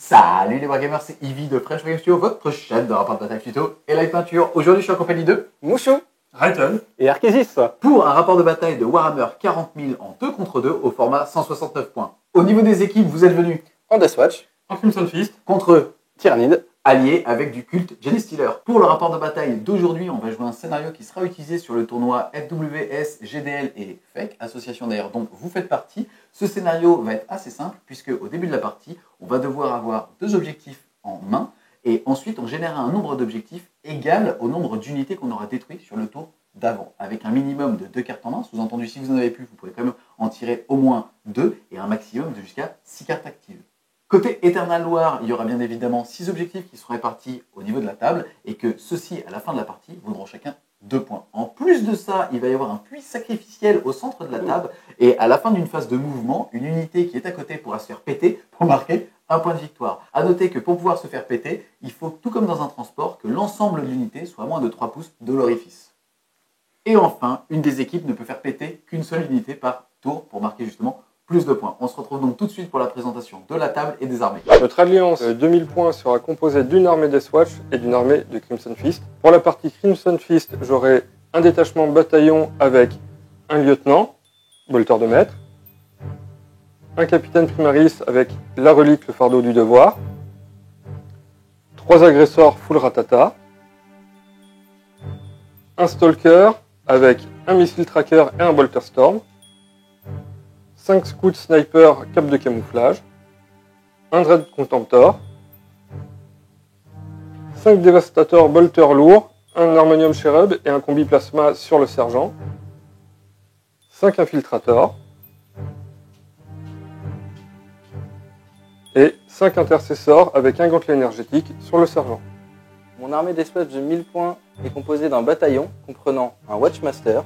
Salut les Wargamers, c'est Ivy de French Wargame Studio, votre chaîne de rapport de bataille tuto et live peinture. Aujourd'hui, je suis en compagnie de Mouchou, Rayton et Arkésis pour un rapport de bataille de Warhammer 40 000 en 2 contre 2 au format 169 points. Au niveau des équipes, vous êtes venus en Deathwatch en Crimson Fist contre Tyrannide. alliés avec du culte Genestealer. Pour le rapport de bataille d'aujourd'hui, on va jouer un scénario qui sera utilisé sur le tournoi FWS, GDL et FEC, association d'ailleurs dont vous faites partie. Ce scénario va être assez simple puisque au début de la partie, on va devoir avoir 2 objectifs en main et ensuite on génère un nombre d'objectifs égal au nombre d'unités qu'on aura détruites sur le tour d'avant, avec un minimum de 2 cartes en main. Sous-entendu, si vous en avez plus, vous pouvez quand même en tirer au moins 2 et un maximum de jusqu'à 6 cartes actives. Côté Eternal War, il y aura bien évidemment 6 objectifs qui seront répartis au niveau de la table et que ceux-ci, à la fin de la partie, vaudront chacun 2 points. En plus de ça, il va y avoir un puits sacrificiel au centre de la table et à la fin d'une phase de mouvement, une unité qui est à côté pourra se faire péter pour marquer un point de victoire. A noter que pour pouvoir se faire péter, il faut, tout comme dans un transport, que l'ensemble de l'unité soit à moins de 3 pouces de l'orifice. Et enfin, une des équipes ne peut faire péter qu'une seule unité par tour pour marquer justement plus de points. On se retrouve donc tout de suite pour la présentation de la table et des armées. Notre alliance 2000 points sera composée d'une armée Deathwatch et d'une armée de Crimson Fist. Pour la partie Crimson Fist, j'aurai un détachement bataillon avec un lieutenant, bolter de maître, un capitaine primaris avec la relique, le fardeau du devoir, 3 agresseurs full ratata, un stalker avec un missile tracker et un bolter storm, 5 scouts sniper cap de camouflage, un dread contemptor, 5 dévastateurs bolter lourds, un harmonium cherub et un combi plasma sur le sergent, 5 infiltrators et 5 intercesseurs avec un gantelet énergétique sur le sergent. Mon armée d'espace de 1000 points est composée d'un bataillon comprenant un Watchmaster,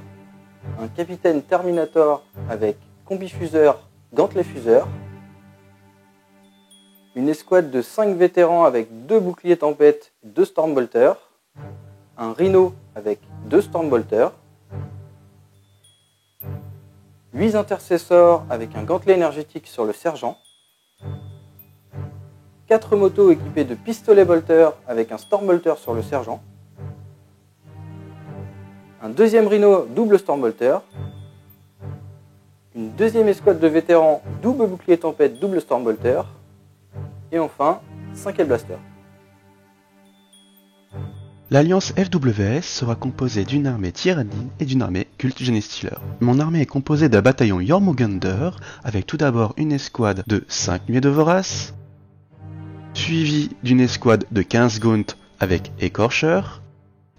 un capitaine Terminator avec combi fuseur, gantelet fuseur, une escouade de 5 vétérans avec 2 boucliers tempête et 2 stormbolters, un rhino avec 2 stormbolters, 8 intercesseurs avec un gantelet énergétique sur le sergent, 4 motos équipées de pistolets bolter avec un stormbolter sur le sergent, un deuxième rhino double stormbolter, une deuxième escouade de vétérans double bouclier tempête double stormbolter, et enfin 5 hellblasters. L'alliance FWS sera composée d'une armée Tyrannide et d'une armée culte Genestealer. Mon armée est composée d'un bataillon Jormungandr avec tout d'abord une escouade de 5 nuées de vorace, suivi d'une escouade de 15 Gaunt avec écorcheur.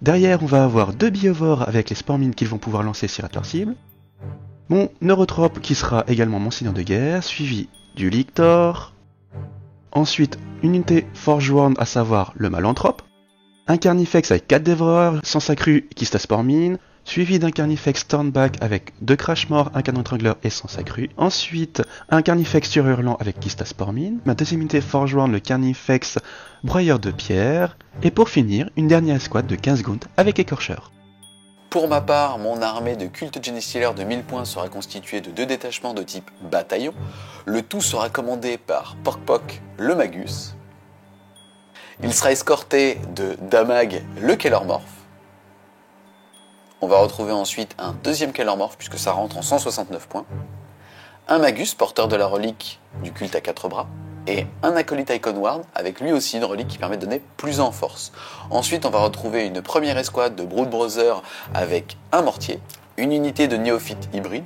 Derrière, on va avoir 2 biovores avec les spormines qu'ils vont pouvoir lancer sur leur cible. Mon neurotrope qui sera également mon seigneur de guerre, suivi du Lictor. Ensuite, une unité Forgeworn, à savoir le Malanthrope. Un Carnifex avec 4 dévoreurs sans sa crue qui se spormine. Suivi d'un Carnifex Turnback avec 2 Crashmore, un canon étrangleur et sans sa crue. Ensuite, un Carnifex Surhurlant avec Kista Spormine. Ma deuxième unité Forgeworn, le Carnifex Broyeur de pierre. Et pour finir, une dernière escouade de 15 Gaunt avec écorcheur. Pour ma part, mon armée de culte Genestealer de 1000 points sera constituée de 2 détachements de type bataillon. Le tout sera commandé par Porkpok, le Magus. Il sera escorté de Damag, le Kellermorph. On va retrouver ensuite un deuxième Kellermorph puisque ça rentre en 169 points. Un Magus, porteur de la relique du culte à 4 bras. Et un acolyte Iconward avec lui aussi une relique qui permet de donner plus en force. Ensuite, on va retrouver une première escouade de Brood Brother avec un mortier, une unité de néophyte hybride.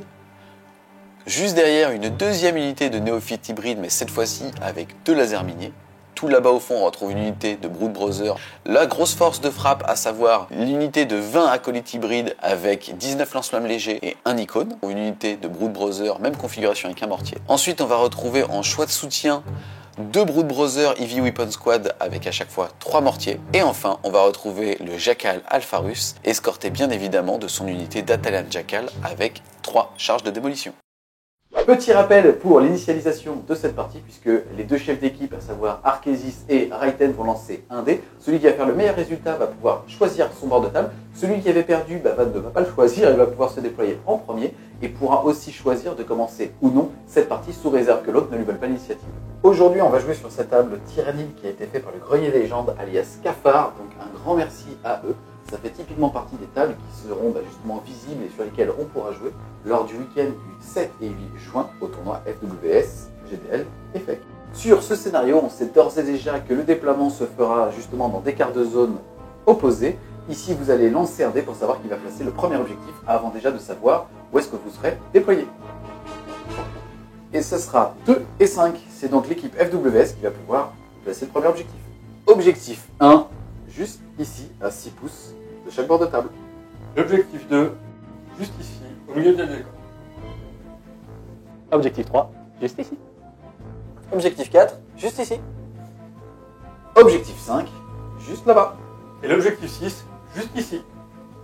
Juste derrière, une deuxième unité de néophyte hybride, mais cette fois-ci avec 2 lasers miniers. Tout là-bas au fond, on retrouve une unité de Brood Brother. La grosse force de frappe, à savoir l'unité de 20 acolytes hybrides avec 19 lance-flammes légers et un icône. Une unité de Brood Brother, même configuration avec un mortier. Ensuite, on va retrouver en choix de soutien 2 Brood Brother Heavy Weapon Squad avec à chaque fois 3 mortiers. Et enfin, on va retrouver le Jackal Alpharus, escorté bien évidemment de son unité d'Atalian Jackal avec 3 charges de démolition. Petit rappel pour l'initialisation de cette partie, puisque les 2 chefs d'équipe, à savoir Arkésis et Rayton, vont lancer un dé. Celui qui va faire le meilleur résultat va pouvoir choisir son bord de table. Celui qui avait perdu ne va pas le choisir, il va pouvoir se déployer en premier et pourra aussi choisir de commencer ou non cette partie sous réserve que l'autre ne lui vole pas l'initiative. Aujourd'hui, on va jouer sur cette table Tyrannide qui a été fait par le Grenier des Légendes, alias Cafard. Donc un grand merci à eux. Ça fait typiquement partie des tables qui seront justement visibles et sur lesquelles on pourra jouer lors du week-end du 7 et 8 juin au tournoi FWS, GDL et FEC. Sur ce scénario, on sait d'ores et déjà que le déploiement se fera justement dans des quarts de zone opposés. Ici, vous allez lancer un dé pour savoir qui va placer le premier objectif avant déjà de savoir où est-ce que vous serez déployé. Et ce sera 2 et 5. C'est donc l'équipe FWS qui va pouvoir placer le premier objectif. Objectif 1, juste ici, à 6 pouces de chaque bord de table. L'objectif 2, juste ici, au milieu de la décor. Objectif 3, juste ici. Objectif 4, juste ici. Objectif 5, juste là-bas. Et l'objectif 6, juste ici.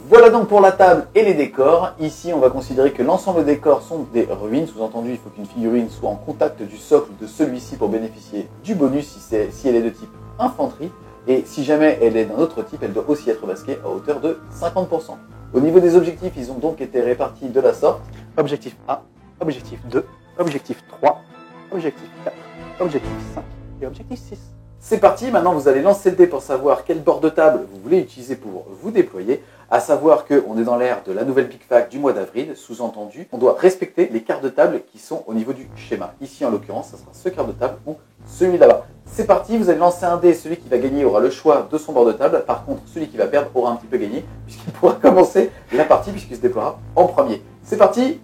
Voilà donc pour la table et les décors. Ici, on va considérer que l'ensemble des décors sont des ruines. Sous-entendu, il faut qu'une figurine soit en contact du socle de celui-ci pour bénéficier du bonus si elle est de type infanterie. Et si jamais elle est d'un autre type, elle doit aussi être masquée à hauteur de 50%. Au niveau des objectifs, ils ont donc été répartis de la sorte. Objectif 1, objectif 2, objectif 3, objectif 4, objectif 5 et objectif 6. C'est parti, maintenant vous allez lancer le dé pour savoir quel bord de table vous voulez utiliser pour vous déployer. À savoir qu'on est dans l'ère de la nouvelle Big Fac du mois d'avril, sous-entendu, on doit respecter les quarts de table qui sont au niveau du schéma. Ici en l'occurrence, ça sera ce quart de table ou celui là-bas. C'est parti, vous allez lancer un dé, celui qui va gagner aura le choix de son bord de table. Par contre, celui qui va perdre aura un petit peu gagné, puisqu'il pourra commencer la partie, puisqu'il se déploiera en premier. C'est parti.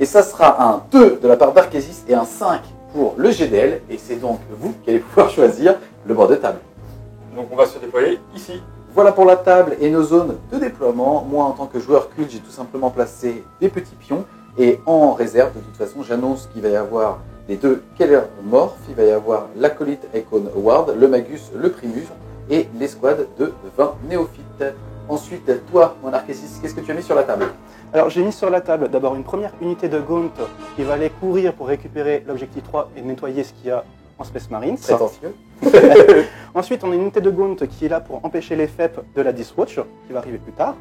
Et ça sera un 2 de la part d'Arkesis et un 5 pour le GDL, et c'est donc vous qui allez pouvoir choisir le bord de table. Donc on va se déployer ici. Voilà pour la table et nos zones de déploiement. Moi, en tant que joueur culte, j'ai tout simplement placé des petits pions. Et en réserve, de toute façon, j'annonce qu'il va y avoir les 2 Keller Morph, il va y avoir l'acolyte Icon Ward, le Magus, le Primus et l'escouade de 20 néophytes. Ensuite, toi, mon Arkesis, qu'est-ce que tu as mis sur la table? Alors j'ai mis sur la table d'abord une première unité de Gaunt qui va aller courir pour récupérer l'objectif 3 et nettoyer ce qu'il y a en Space Marines. Prétentieux. Ensuite on a une unité de Gaunt qui est là pour empêcher les FEP de la Diswatch qui va arriver plus tard.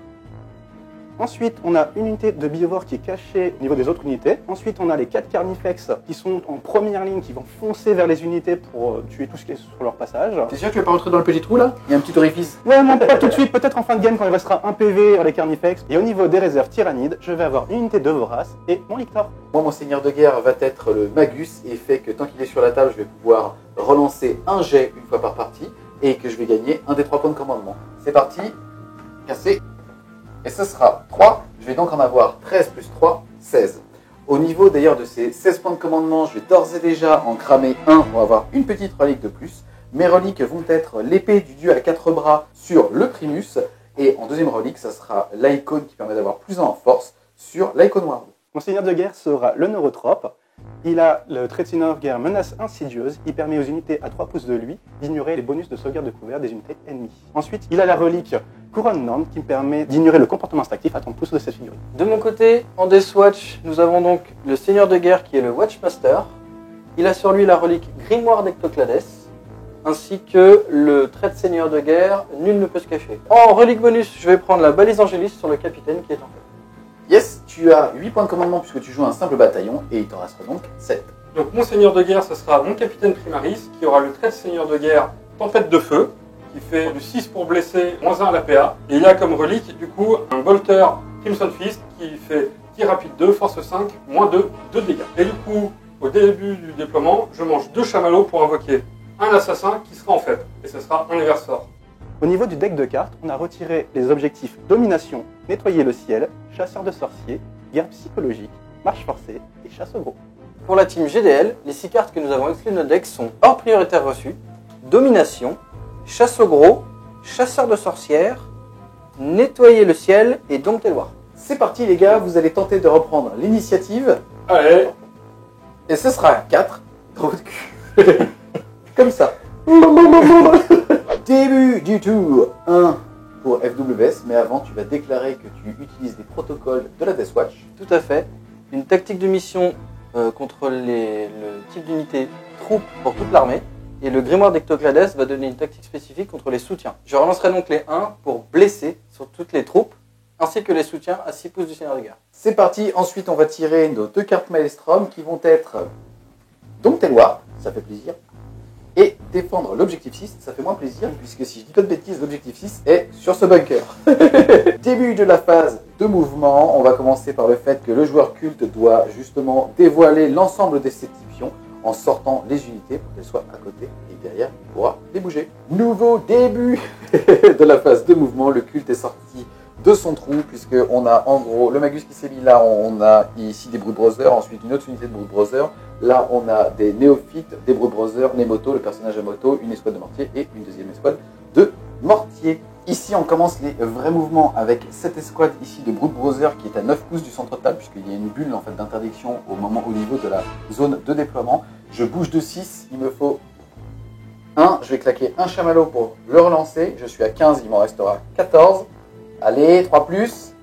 Ensuite, on a une unité de Biovore qui est cachée au niveau des autres unités. Ensuite, on a les 4 Carnifex qui sont en première ligne, qui vont foncer vers les unités pour tuer tout ce qui est sur leur passage. T'es sûr que tu vas pas rentrer dans le petit trou là? Il y a un petit orifice. Ouais, non, pas tout de suite, peut-être en fin de game quand il restera un PV les Carnifex. Et au niveau des réserves Tyrannide, je vais avoir une unité de Vorace et mon Lictor. Moi, mon seigneur de guerre va être le Magus et fait que tant qu'il est sur la table, je vais pouvoir relancer un jet une fois par partie et que je vais gagner un des 3 points de commandement. C'est parti, cassé. Et ce sera 3, je vais donc en avoir 13 plus 3, 16. Au niveau d'ailleurs de ces 16 points de commandement, je vais d'ores et déjà en cramer un pour avoir une petite relique de plus. Mes reliques vont être l'épée du dieu à 4 bras sur le Primus, et en deuxième relique, ça sera l'icône qui permet d'avoir plus 1 en force sur l'Icon Ward. Mon seigneur de guerre sera le Neurotrope. Il a le trait de seigneur de guerre menace insidieuse. Il permet aux unités à 3 pouces de lui d'ignorer les bonus de sauvegarde de couvert des unités ennemies. Ensuite, il a la relique Couronne Nande qui me permet d'ignorer le comportement instinctif à 30 pouces de cette figurine. De mon côté, en Deathwatch, nous avons donc le seigneur de guerre qui est le Watchmaster. Il a sur lui la relique Grimoire d'Ectoclades, ainsi que le trait de seigneur de guerre Nul ne peut se cacher. En relique bonus, je vais prendre la balise angéliste sur le capitaine qui est en fait. Yes, tu as 8 points de commandement puisque tu joues un simple bataillon et il t'en restera donc 7. Donc mon seigneur de guerre, ce sera mon capitaine Primaris, qui aura le trait de seigneur de guerre Tempête de Feu, qui fait du 6 pour blesser, moins 1 à la PA. Et il a comme relique, du coup, un bolter Crimson Fist, qui fait tir rapide 2, force 5, moins 2, 2 dégâts. Et du coup, au début du déploiement, je mange 2 chamallows pour invoquer un assassin qui sera en fait. Et ce sera un inverse fort. Au niveau du deck de cartes, on a retiré les objectifs Domination, Nettoyer le ciel, Chasseur de sorciers, Guerre psychologique, Marche forcée et Chasse au gros. Pour la team GDL, les 6 cartes que nous avons exclues de notre deck sont Hors prioritaire reçu, Domination, Chasse au gros, Chasseur de sorcières, Nettoyer le ciel et Dompter le War. C'est parti les gars, vous allez tenter de reprendre l'initiative. Allez. Et ce sera 4. Trop de cul. Comme ça. Début du tour 1 pour FWS, mais avant tu vas déclarer que tu utilises des protocoles de la Deathwatch. Tout à fait. Une tactique de mission contre le type d'unité troupe pour toute l'armée. Et le grimoire d'Ectoclades va donner une tactique spécifique contre les soutiens. Je relancerai donc les 1 pour blesser sur toutes les troupes, ainsi que les soutiens à 6 pouces du seigneur de guerre. C'est parti, ensuite on va tirer nos 2 cartes Maelstrom qui vont être Dompter le War, ça fait plaisir. Et défendre l'objectif 6, ça fait moins plaisir, puisque si je dis pas de bêtises, l'objectif 6 est sur ce bunker. Début de la phase de mouvement, on va commencer par le fait que le joueur culte doit justement dévoiler l'ensemble de ses types pions en sortant les unités pour qu'elles soient à côté et derrière il pourra les bouger. Nouveau début de la phase de mouvement, le culte est sorti de son trou puisque on a en gros le Magus qui s'est mis là, on a ici des Brood Brothers, ensuite une autre unité de Brood Brothers, là on a des néophytes, des Brood Brothers, les motos, le personnage à moto, une escouade de mortier et une deuxième escouade de mortier. Ici on commence les vrais mouvements avec cette escouade ici de Brood Brothers qui est à 9 pouces du centre de table puisqu'il y a une bulle en fait d'interdiction au niveau de la zone de déploiement. Je bouge de 6, il me faut 1, je vais claquer un chamallow pour le relancer, je suis à 15, il m'en restera 14. Allez, 3 plus,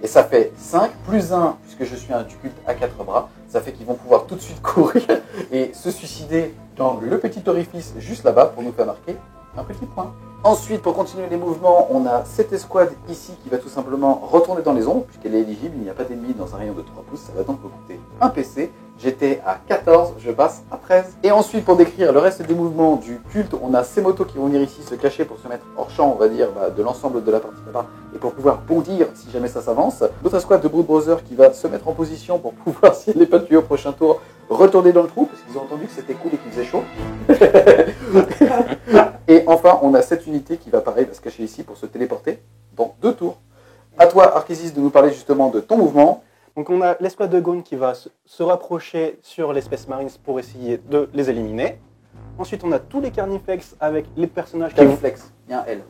et ça fait 5 plus 1, puisque je suis un culte à 4 bras, ça fait qu'ils vont pouvoir tout de suite courir et se suicider dans le petit orifice juste là-bas pour nous faire marquer un petit point. Ensuite, pour continuer les mouvements, on a cette escouade ici qui va tout simplement retourner dans les ombres, puisqu'elle est éligible, il n'y a pas d'ennemis dans un rayon de 3 pouces, ça va donc me coûter un PC. J'étais à 14, je passe à 13. Et ensuite, pour décrire le reste des mouvements du culte, on a ces motos qui vont venir ici se cacher pour se mettre hors champ, on va dire, de l'ensemble de la partie là-bas, et pour pouvoir bondir si jamais ça s'avance. L'autre escouade de Brood Brothers qui va se mettre en position pour pouvoir, si elle n'est pas tuée au prochain tour, retourner dans le trou, parce qu'ils ont entendu que c'était cool et qu'il faisait chaud. Et enfin, on a cette unité qui va, pareil, va se cacher ici pour se téléporter dans 2 tours. À toi, Arkésis, de nous parler justement de ton mouvement. Donc on a l'escouade de Gaunt qui va se rapprocher sur les Space Marines pour essayer de les éliminer. Ensuite on a tous les Carnifex avec les personnages qui Carniflex, il y a un L.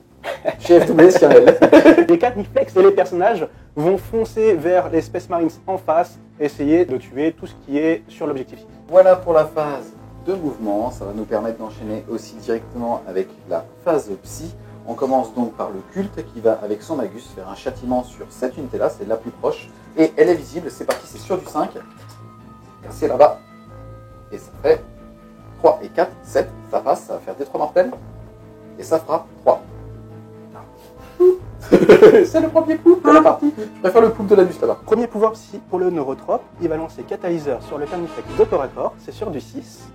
Chez FWS, il y a un L. Les Carnifex et les personnages vont foncer vers les Space Marines en face, essayer de tuer tout ce qui est sur l'objectif. Voilà pour la phase de mouvement, ça va nous permettre d'enchaîner aussi directement avec la phase psy. On commence donc par le culte qui va avec son Magus faire un châtiment sur cette unité là, c'est la plus proche. Et elle est visible, c'est parti, c'est sur du 5. C'est là-bas. Et ça fait 3 et 4, 7, ça passe, ça va faire des 3 mortels. Et ça fera 3. C'est le premier pouls de la partie. Je préfère le pouls de la bus là-bas. Premier pouvoir psy pour le Neurotrope, il va lancer Catalyseur sur le Carnifex de corps à corps, c'est sur du 6.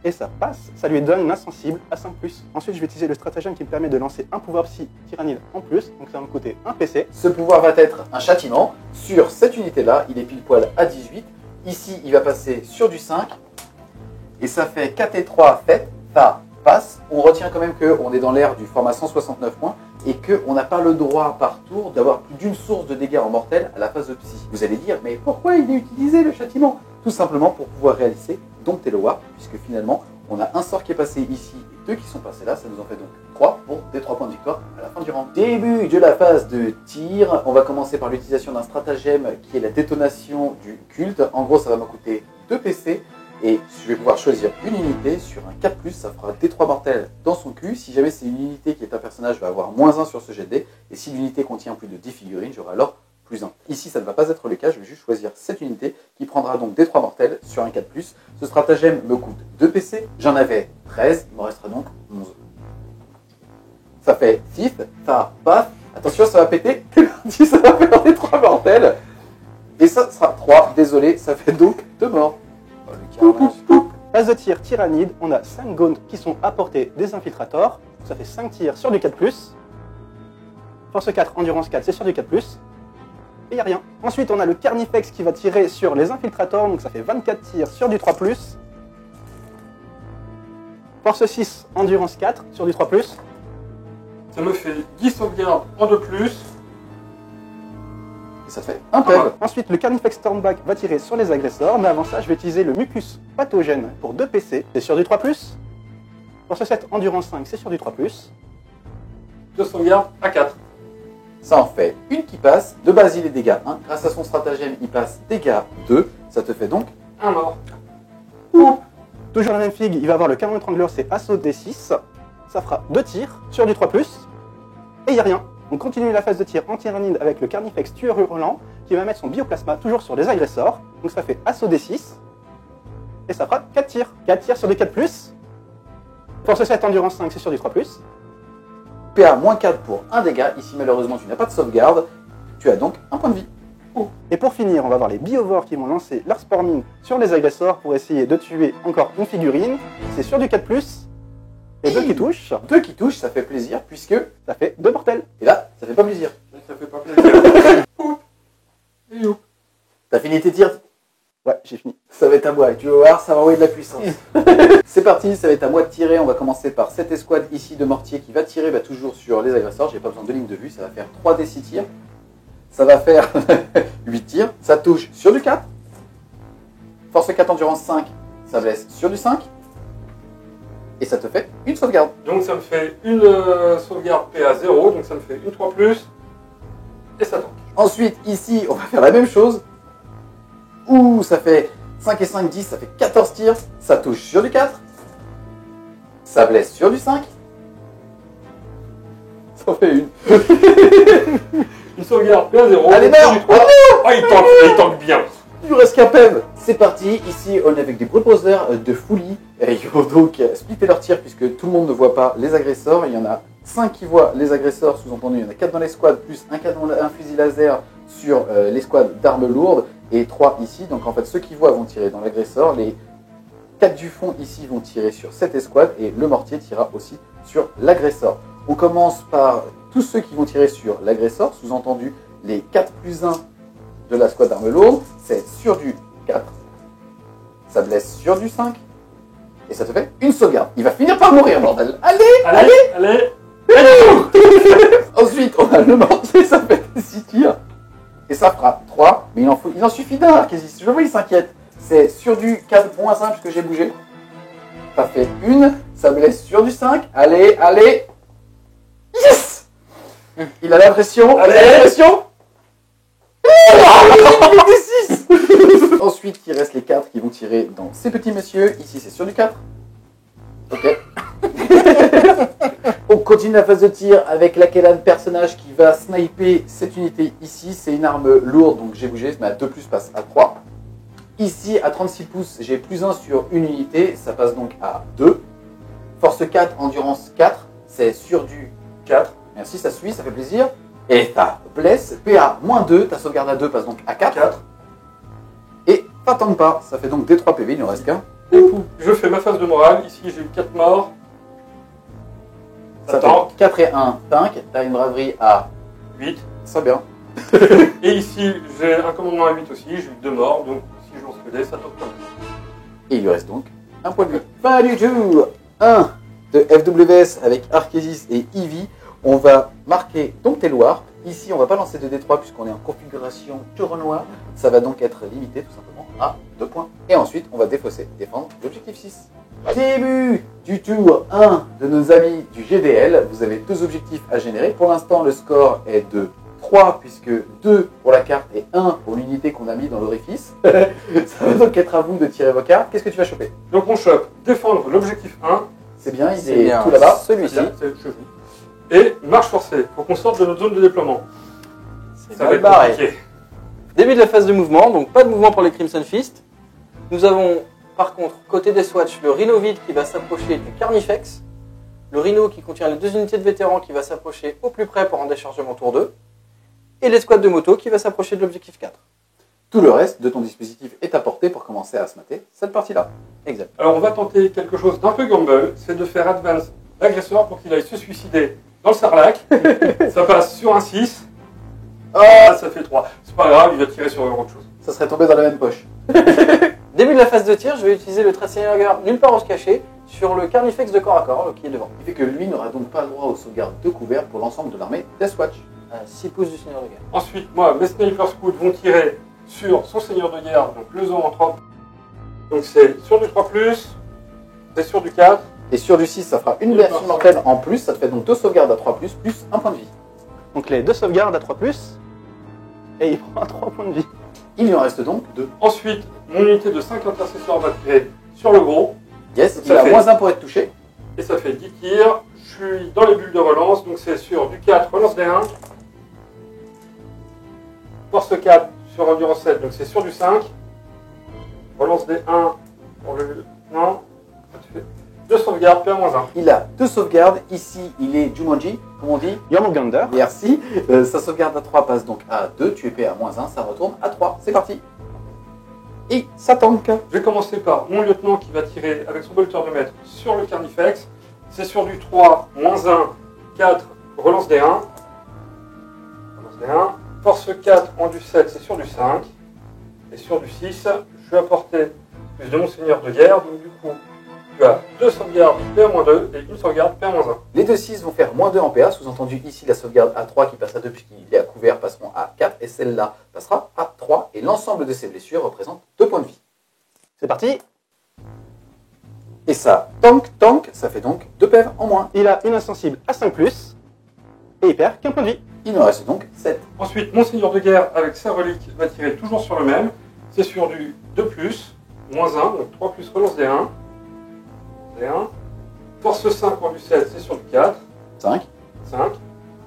Et ça passe, ça lui donne une insensible à 5+. Ensuite, je vais utiliser le stratagème qui me permet de lancer un pouvoir psy tyrannide en plus, donc ça va me coûter un PC. Ce pouvoir va être un châtiment sur cette unité-là, il est pile poil à 18. Ici, il va passer sur du 5. Et ça fait 4 et 3 fait, ça passe. On retient quand même qu'on est dans l'ère du format 169 points et qu'on n'a pas le droit par tour d'avoir plus d'une source de dégâts en mortel à la phase de psy. Vous allez dire, mais pourquoi il est utilisé le châtiment? Tout simplement pour pouvoir réaliser Dompter le Warp, puisque finalement, on a un sort qui est passé ici et 2 qui sont passés là, ça nous en fait donc 3 pour des 3 points de victoire à la fin du round. Début de la phase de tir, on va commencer par l'utilisation d'un stratagème qui est la détonation du culte. En gros, ça va me coûter 2 PC et je vais pouvoir choisir une unité sur un 4+, ça fera des 3 mortels dans son cul. Si jamais c'est une unité qui est un personnage, va avoir -1 sur ce jet de dés, et si l'unité contient plus de 10 figurines, j'aurai alors +1. Ici, ça ne va pas être le cas, je vais juste choisir cette unité qui prendra donc des 3 mortels sur un 4+. Ce stratagème me coûte 2 PC, j'en avais 13, il m'en restera donc 11. Ça fait 6, ça passe, attention ça va péter, si ça va faire des 3 mortels. Et ça sera 3, désolé, ça fait donc 2 morts. Oh, Phase de tir tyrannide, on a 5 Gaunt qui sont à portée des infiltrators, ça fait 5 tirs sur du 4+. Force 4, endurance 4, c'est sur du 4+. Et il n'y a rien. Ensuite, on a le Carnifex qui va tirer sur les infiltrators, donc ça fait 24 tirs sur du 3+. Force 6, endurance 4 sur du 3+. Ça me fait 10 sauvegardes en 2+. Et ça fait un peg. Ensuite, le Carnifex Stormback va tirer sur les agresseurs, mais avant ça, je vais utiliser le Mucus Pathogène pour 2 PC, c'est sur du 3+. Force 7, endurance 5, c'est sur du 3+. 2 sauvegardes à 4. Ça en fait une qui passe, de base il est dégâts 1, grâce à son stratagème il passe dégâts 2, ça te fait donc un mort. Toujours la même figue, il va avoir le canon étrangleur, c'est assaut D6, ça fera 2 tirs sur du 3+, et il n'y a rien. On continue la phase de tir en tyrannide avec le Carnifex tueur hurlant, qui va mettre son bioplasma toujours sur les agresseurs, donc ça fait assaut D6, et ça fera 4 tirs. 4 tirs sur du 4+, force 7, endurance 5, c'est sur du 3+. PA -4 pour un dégât, ici malheureusement tu n'as pas de sauvegarde, tu as donc un point de vie. Et pour finir, on va voir les biovores qui vont lancer leur spore mine sur les agresseurs pour essayer de tuer encore une figurine. C'est sur du 4+, et 2 qui touchent. 2 qui touchent, ça fait plaisir, puisque... Ça fait 2 mortels. Et là, ça fait pas plaisir. Ça fait pas plaisir. Oup. Et oup. T'as fini tes tirs? Ouais, j'ai fini. Ça va être à moi, tu vas voir, ça va envoyer de la puissance. C'est parti, ça va être à moi de tirer. On va commencer par cette escouade ici de mortier qui va tirer toujours sur les agresseurs. J'ai pas besoin de ligne de vue, ça va faire 3 des 6 tirs. Ça va faire 8 tirs. Ça touche sur du 4. Force 4, endurance 5, ça blesse sur du 5. Et ça te fait une sauvegarde. Donc ça me fait une sauvegarde PA 0, donc ça me fait une 3+, et ça tank. Ensuite, ici, on va faire la même chose. Ouh, ça fait 5 et 5, 10, ça fait 14 tirs. Ça touche sur du 4. Ça blesse sur du 5. Ça en fait une. Une sauvegarde PA 0. Allez, meurs! Oh, il tank bien. Du rescapem. C'est parti, ici on est avec des Broadbrothers de folie. Et ils vont donc splitter leurs tirs puisque tout le monde ne voit pas les agresseurs. Il y en a 5 qui voient les agresseurs, sous-entendu il y en a 4 dans l'escouade, plus un fusil laser sur l'escouade d'armes lourdes et 3 ici. Donc en fait ceux qui voient vont tirer dans l'agresseur, les 4 du fond ici vont tirer sur cette escouade et le mortier tirera aussi sur l'agresseur. On commence par tous ceux qui vont tirer sur l'agresseur, sous-entendu les 4+1 de la squad d'armes lourdes, c'est sur du 4, ça blesse sur du 5, et ça te fait une sauvegarde. Il va finir par mourir, bordel. Allez. Ensuite, on a le mortier, ça fait 6 tirs, et ça fera 3, mais il en suffit d'un, Arkésis. Je vois, il s'inquiète. C'est sur du 4.5 puisque j'ai bougé. Ça fait une, ça blesse sur du 5, allez. Yes! Il a l'impression, Ensuite, il reste les 4 qui vont tirer dans ces petits messieurs. Ici, c'est sur du 4. Ok. On continue la phase de tir avec Lakelan, personnage qui va sniper cette unité ici. C'est une arme lourde, donc j'ai bougé, mais à 2+, passe à 3. Ici, à 36 pouces, j'ai +1 sur une unité. Ça passe donc à 2. Force 4, endurance 4. C'est sur du 4. Merci, ça suit, ça fait plaisir. Et ta blesse, PA -2, ta sauvegarde à 2 passe donc à 4. Et t'attends pas, ça fait donc des 3 PV, il ne reste qu'un. Je fais ma phase de morale, ici j'ai eu 4 morts. Ça fait 4 et 1, tank, t'as une braverie à 8. Ça bien. Et ici j'ai un commandement à 8 aussi, j'ai eu 2 morts, donc si je lance le dé, ça tombe pas. Et il lui reste donc un point de vue. Pas du tout. 1 de FWS avec Arkésis et Eevee. On va marquer donc tes warp. Ici, on va pas lancer de D3 puisqu'on est en configuration tournoi. Ça va donc être limité tout simplement à 2 points. Et ensuite, on va défausser, défendre l'objectif 6. Début du tour 1 de nos amis du GDL. Vous avez 2 objectifs à générer. Pour l'instant, le score est de 3 puisque 2 pour la carte et 1 pour l'unité qu'on a mis dans l'orifice. Ça va donc être à vous de tirer vos cartes. Qu'est-ce que tu vas choper? Donc on chope défendre l'objectif 1. C'est bien, il est tout là-bas. Celui-ci. C'est chez vous. Et marche forcée, pour qu'on sorte de notre zone de déploiement. Ça va être compliqué. Début de la phase de mouvement, donc pas de mouvement pour les Crimson Fist. Nous avons par contre, côté des Swatch, le Rhino vide qui va s'approcher du Carnifex. Le Rhino qui contient les 2 unités de vétérans qui va s'approcher au plus près pour un déchargement tour 2. Et l'escouade de moto qui va s'approcher de l'objectif 4. Tout le reste de ton dispositif est à portée pour commencer à se mater cette partie-là. Exact. Alors on va tenter quelque chose d'un peu gamble, c'est de faire advance l'agresseur pour qu'il aille se suicider dans le sarlac. Ça passe sur un 6. Ah, ça fait 3. C'est pas grave, il va tirer sur autre chose. Ça serait tombé dans la même poche. Début de la phase de tir, je vais utiliser le Tracinger nulle part où se cacher sur le Carnifex de corps à corps qui est devant. Il fait que lui n'aura donc pas le droit aux sauvegardes de couvert pour l'ensemble de l'armée Deathwatch. À 6 pouces du Seigneur de guerre. Ensuite, moi, mes Sniper Scouts vont tirer sur son Seigneur de guerre, donc le Zon en 3. Donc c'est sur du 3+, c'est sur du 4. Et sur du 6, ça fera une blessure mortelle en plus, ça te fait donc 2 sauvegardes à 3+, plus 1 point de vie. Donc les 2 sauvegardes à 3+, et il prend 3 points de vie. Il lui en reste donc 2. Ensuite, mon unité de 5 intercesseurs va tirer sur le gros. Yes, il Ça a fait- moins 1 pour être touché. Et ça fait 10 tirs. Je suis dans les bulles de relance, donc c'est sur du 4, relance des 1. Force 4 sur endurance 7, donc c'est sur du 5. Relance des 1 pour le... Non. 2 sauvegardes, PA-1. Il a 2 sauvegardes. Ici, il est Jumanji, comme on dit. Jormungandr. Merci. Sa sauvegarde à 3 passe donc à 2. Tu es PA-1, ça retourne à 3. C'est parti. Et ça tank. Je vais commencer par mon lieutenant qui va tirer avec son bolter de maître sur le Carnifex. C'est sur du 3, -1, 4, relance des 1. Relance des 1. Force 4 en du 7, c'est sur du 5. Et sur du 6, je vais apporter plus de mon seigneur de guerre. Donc du coup, tu as 2 sauvegardes PA-2 et une sauvegarde PA-1. Les deux 6 vont faire -2 en PA. Sous-entendu ici, la sauvegarde à 3 qui passe à 2 puisqu'il est à couvert passeront à 4. Et celle-là passera à 3. Et l'ensemble de ces blessures représente 2 points de vie. C'est parti. Et ça, tank, ça fait donc 2 PV en moins. Il a une insensible à 5+, et il perd qu'un point de vie. Il nous reste donc 7. Ensuite, mon seigneur de guerre avec sa relique va tirer toujours sur le même. C'est sur du 2+, -1, donc 3 plus relance des 1. Des 1. Force 5 en du 7, c'est sur du 4. 5. 5.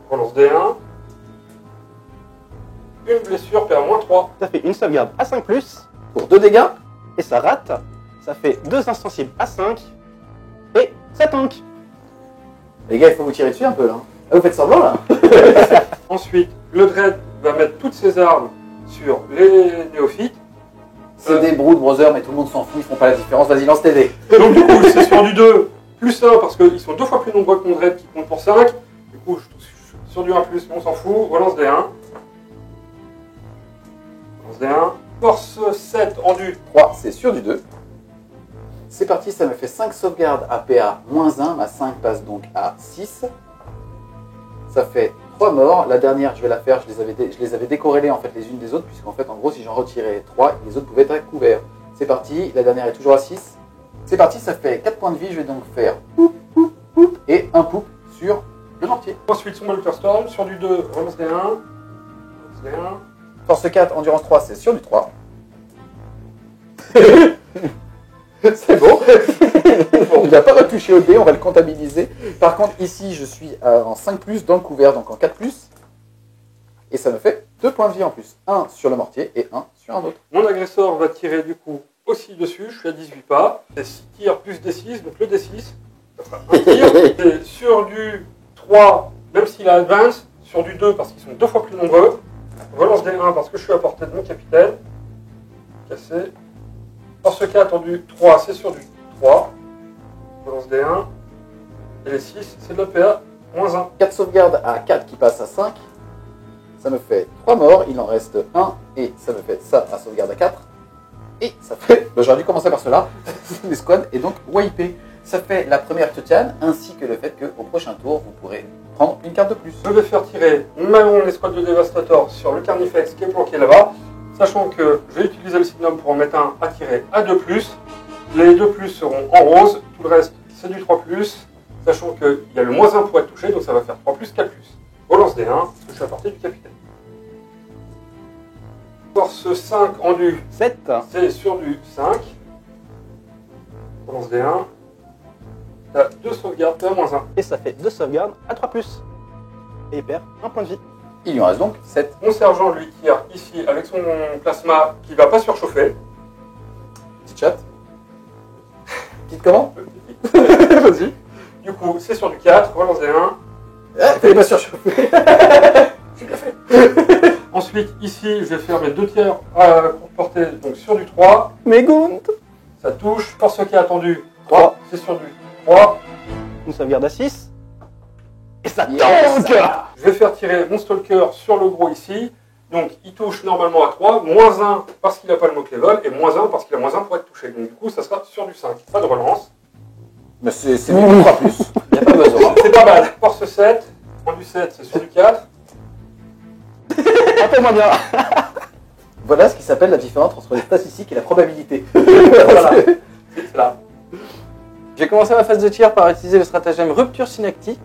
Relance des 1. Une blessure, PA-3. Ça fait une sauvegarde à 5+, Pour 2 dégâts. et ça rate. Ça fait 2 insensibles à 5, et ça tank. Les gars, il faut vous tirer dessus un peu là. Ah, vous faites semblant là. Ensuite, le Dread va mettre toutes ses armes sur les néophytes. C'est des Brood Brothers, mais tout le monde s'en fout, ils font pas la différence. Vas-y, lance tes dés. Donc du coup, c'est sur du 2 plus 1 parce qu'ils sont 2 fois plus nombreux que mon Dread qui compte pour 5. Du coup, sur du 1 plus, on s'en fout. Relance des 1. Relance des 1. Force 7 en du. 3, c'est sur du 2. C'est parti, ça me fait 5 sauvegardes à PA-1. Ma 5 passe donc à 6. Ça fait 3 morts. La dernière, je vais la faire, je les avais décorrélées en fait les unes des autres, puisqu'en fait, en gros, si j'en retirais 3, les autres pouvaient être à couvert. C'est parti, la dernière est toujours à 6. C'est parti, ça fait 4 points de vie. Je vais donc faire poup, poup, poup, et un poup sur le mortier. Ensuite, son Bolter Storm sur du 2. Relance des 1. Relance des 1. Force 4, endurance 3, c'est sur du 3. C'est bon. Il n'a pas retouché au dé, on va le comptabiliser. Par contre, ici, je suis en 5+, dans le couvert, donc en 4+. Et ça me fait 2 points de vie en plus. 1 sur le mortier et 1 sur un autre. Mon agresseur va tirer du coup aussi dessus. Je suis à 18 pas. C'est 6 tirs plus D6, donc le D6. Ça fera un tir. Et sur du 3, même s'il a advance, sur du 2 parce qu'ils sont 2 fois plus nombreux. Relance des 1 parce que je suis à portée de mon capitaine. Cassé. Force 4 en du 3, c'est sur du 3. Relance des 1. Et les 6, c'est de la PA, -1. 4 sauvegardes à 4 qui passe à 5. Ça me fait 3 morts, il en reste 1. Et ça me fait ça à sauvegarde à 4. Et ça fait... J'aurais dû commencer par cela. L'escouade est donc wipée. Ça fait la première Tutian, ainsi que le fait qu'au prochain tour, vous pourrez prendre une carte de plus. Je vais faire tirer mon escouade de Devastator sur le Carnifex qui est planqué là-bas. Sachant que je vais utiliser le signum pour en mettre un à tirer à 2+. Les 2+ seront en rose, tout le reste c'est du 3+. Sachant qu'il y a le -1 pour être touché, donc ça va faire 3+, 4+. Relance des 1, parce que je suis à portée du capitaine. Force 5 en du, 7. c'est sur du 5. Relance des 1. T'as 2 sauvegardes, t'as -1. Et ça fait 2 sauvegardes à 3+. Et il perd un point de vie. Il lui en reste donc 7. Mon sergent lui tire ici avec son plasma qui va pas surchauffer. Petit chat. Petite comment? Vas-y. Du coup, c'est sur du 4, relance des 1. Ah, il fallait pas surchauffer. J'ai bien fait. Ensuite, ici, je vais faire mes 2 tirs à courte portée, donc sur du 3. Mais Gaunt. Ça touche. Force qui est attendue. 3. C'est sur du 3. Une sauvegarde à 6. Et ça Yes. tank. Je vais faire tirer mon stalker sur le gros ici. Donc, il touche normalement à 3. -1 parce qu'il n'a pas le mock level. Et -1 parce qu'il a -1 pour être touché. Donc, du coup, ça sera sur du 5. Pas de relance. Mais c'est mieux que 3+. Il n'y a pas besoin. C'est pas mal. Force 7. En du 7, c'est sur du 4. Un peu moins bien. Voilà ce qui s'appelle la différence entre les statistiques et la probabilité. Voilà. C'est là. J'ai commencé ma phase de tir par utiliser le stratagème rupture synaptique,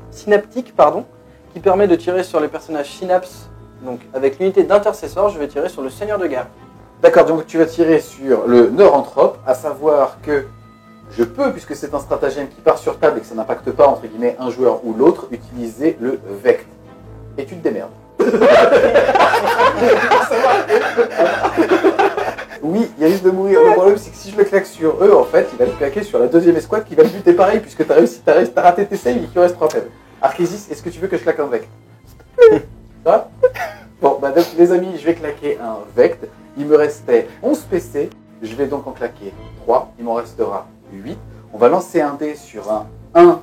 qui permet de tirer sur les personnages synapses. Donc avec l'unité d'intercesseur, je vais tirer sur le seigneur de guerre. D'accord, donc tu vas tirer sur le neuranthrope, à savoir que je peux, puisque c'est un stratagème qui part sur table et que ça n'impacte pas entre guillemets un joueur ou l'autre, utiliser le vect. Et tu te démerdes. Oui, il risque de mourir. Le problème, c'est que si je le claque sur eux, en fait, il va le claquer sur la deuxième escouade qui va le buter pareil, puisque t'as raté tes saves et qu'il reste 3 faibles. Arkésis, est-ce que tu veux que je claque un Vect? Ça bon, bah donc les amis, je vais claquer un Vect. Il me restait 11 PC. Je vais donc en claquer 3. Il m'en restera 8. On va lancer un dé sur un 1.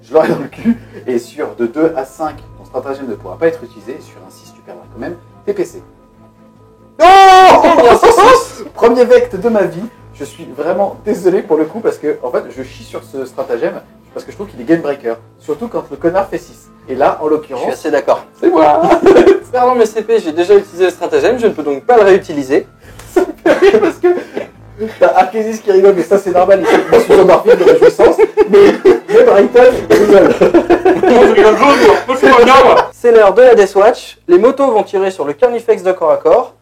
Je l'aurai dans le cul. Et sur de 2 à 5, ton stratagème ne pourra pas être utilisé. Et sur un 6, tu perdras quand même tes PC. Premier Vect de ma vie. Je suis vraiment désolé pour le coup parce que en fait, je chie sur ce stratagème parce que je trouve qu'il est game breaker. Surtout quand le connard fait 6. Et là, en Je l'occurrence, suis assez d'accord. c'est moi. Perdant mes CP, j'ai déjà utilisé le stratagème, je ne peux donc pas le réutiliser. Parce que t'as Arkésis qui rigole, mais ça c'est normal, il se sous morphine de réjouissance. Mais Brighton, il rigole. C'est l'heure de la Death Watch. Les motos vont tirer sur le Carnifex de corps à corps.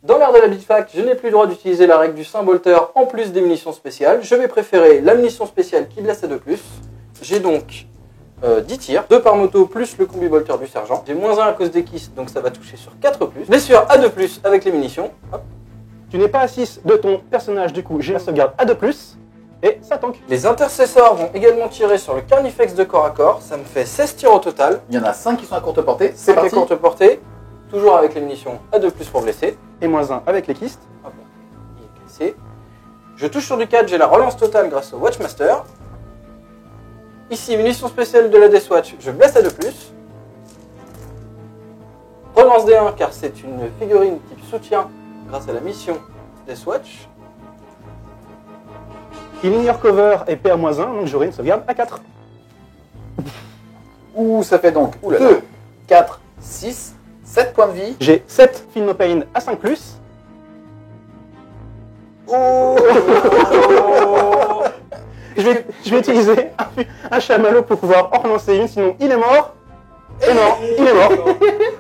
Dans l'ère de la Bitfact, je n'ai plus le droit d'utiliser la règle du Symbolter en plus des munitions spéciales. Je vais préférer la munition spéciale qui blesse à 2+. J'ai donc 10 tirs, 2 par moto plus le combi-bolter du sergent. J'ai -1 à cause des kisses, donc ça va toucher sur 4+. Blessure à 2+, avec les munitions. Hop. Tu n'es pas à 6 de ton personnage, du coup j'ai la sauvegarde à 2+, et ça tank. Les intercesseurs vont également tirer sur le Carnifex de corps à corps. Ça me fait 16 tirs au total. Il y en a 5 qui sont à courte portée, c'est 5 à parti. courte portée, toujours avec les munitions à 2+ pour blesser. Et -1 avec les kystes. Hop, il est cassé. Je touche sur du 4, j'ai la relance totale grâce au Watchmaster. Ici, munition spéciale de la Death Watch, je blesse à 2+. Relance D1 car c'est une figurine type soutien grâce à la mission Death Watch. Il ignore cover et perd -1, donc j'aurai une sauvegarde à 4. Ouh, ça fait donc Ouh là là. 2, 4, 6, 7 points de vie. J'ai 7 Feel No Pain à 5+. Oh Je vais utiliser un chamallow pour pouvoir en relancer une, sinon il est mort. Et non, il est mort.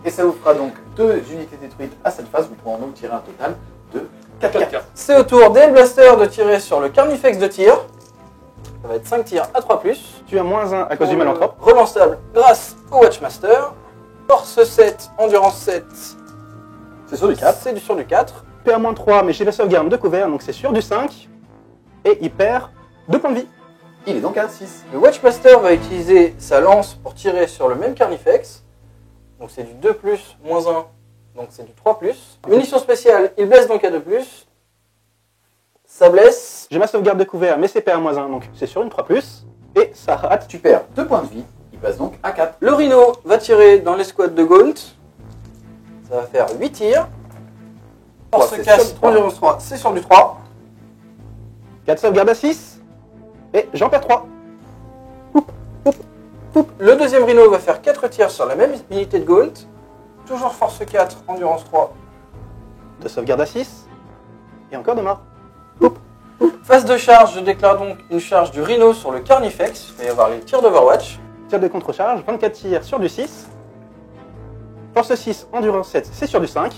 Et ça vous fera donc 2 unités détruites à cette phase. Vous pourrez donc tirer un total de 4 cartes. C'est au tour d'El Blaster de tirer sur le Carnifex de tir. Ça va être 5 tirs à 3+. Tu as -1 à cause du malentrope. Relançable grâce au Watchmaster. Force 7, endurance 7. C'est sur du 4. C'est sur du 4. Perd -3, mais j'ai la sauvegarde de couvert, donc c'est sûr du 5. Et il perd 2 points de vie. Il est donc à 6. Le Watchmaster va utiliser sa lance pour tirer sur le même Carnifex. Donc c'est du 2+, -1, donc c'est du 3+. Munition spéciale, il blesse donc à 2+. Ça blesse. J'ai ma sauvegarde de couvert, mais c'est PA -1, donc c'est sur une 3+. Et ça rate. Tu perds 2 points de vie. Il passe donc à 4. Le Rhino va tirer dans l'escouade de Gaunt. Ça va faire 8 tirs. Force c'est casse, sur du 3. endurance 3, c'est sur du 3. 4 sauvegardes à 6. Et j'en perds 3. Le deuxième Rhino va faire 4 tirs sur la même unité de Gaunt. Toujours force 4, endurance 3. 2 sauvegardes à 6. Et encore 2 morts. Phase de charge, je déclare donc une charge du Rhino sur le Carnifex. Il va y avoir les tirs d'Overwatch. Tir de contre-charge, 24 tirs sur du 6. Force 6, endurance 7, c'est sur du 5.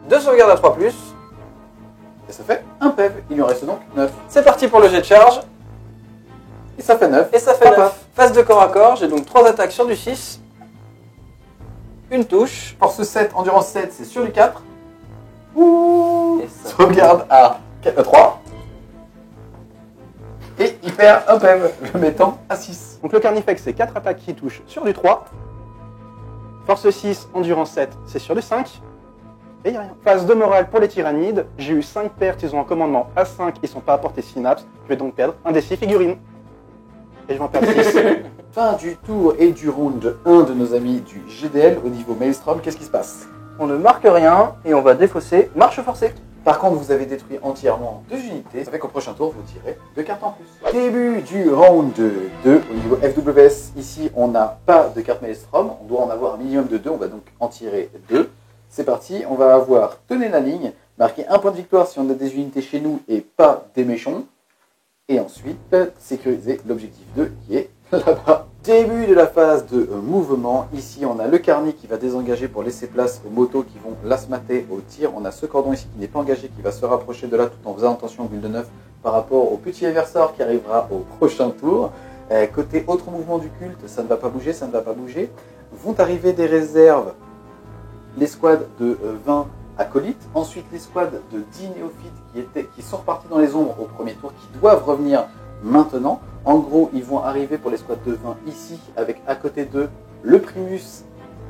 2 sauvegardes à 3+. Et ça fait un PEV. Il lui en reste donc 9. C'est parti pour le jet de charge. Et ça fait 9. Et ça fait Papa. 9. Phase de corps à corps, j'ai donc 3 attaques sur du 6. Une touche. Force 7, endurance 7, c'est sur du 4. Ouh. Et ça- Sauvegarde à 3. Et il perd un PEV, le mettant à 6. Donc le Carnifex, c'est 4 attaques qui touchent sur du 3. Force 6, endurance 7, c'est sur du 5. Et y'a rien. Phase de morale pour les tyrannides. J'ai eu 5 pertes, ils ont un commandement à 5, ils sont pas apportés synapse. Je vais donc perdre un des 6 figurines. Et je vais en perdre 6. Fin du tour et du round 1 de nos amis du GDL au niveau Maelstrom. Qu'est-ce qui se passe? On ne marque rien et on va défausser marche forcée. Par contre, vous avez détruit entièrement 2 unités. Ça fait qu'au prochain tour, vous tirez 2 cartes en plus. Début du round 2 au niveau FWS. Ici, on n'a pas de carte Maelstrom. On doit en avoir un minimum de 2. On va donc en tirer 2. C'est parti. On va avoir tenez la ligne. Marquer un point de victoire si on a des unités chez nous et pas des méchants. Et ensuite, sécuriser l'objectif 2 qui est là-bas. Début de la phase de mouvement. Ici, on a le Carni qui va désengager pour laisser place aux motos qui vont l'asmater au tir. On a ce cordon ici qui n'est pas engagé, qui va se rapprocher de là tout en faisant attention au bulle de 9 par rapport au petit Eversor qui arrivera au prochain tour. Côté autre mouvement du culte, ça ne va pas bouger, ça ne va pas bouger. Vont arriver des réserves. L'escouade de 20 acolytes. Ensuite, l'escouade de 10 néophytes qui sont repartis dans les ombres au premier tour, qui doivent revenir maintenant. En gros, ils vont arriver pour l'escouade de 20 ici, avec à côté d'eux le Primus,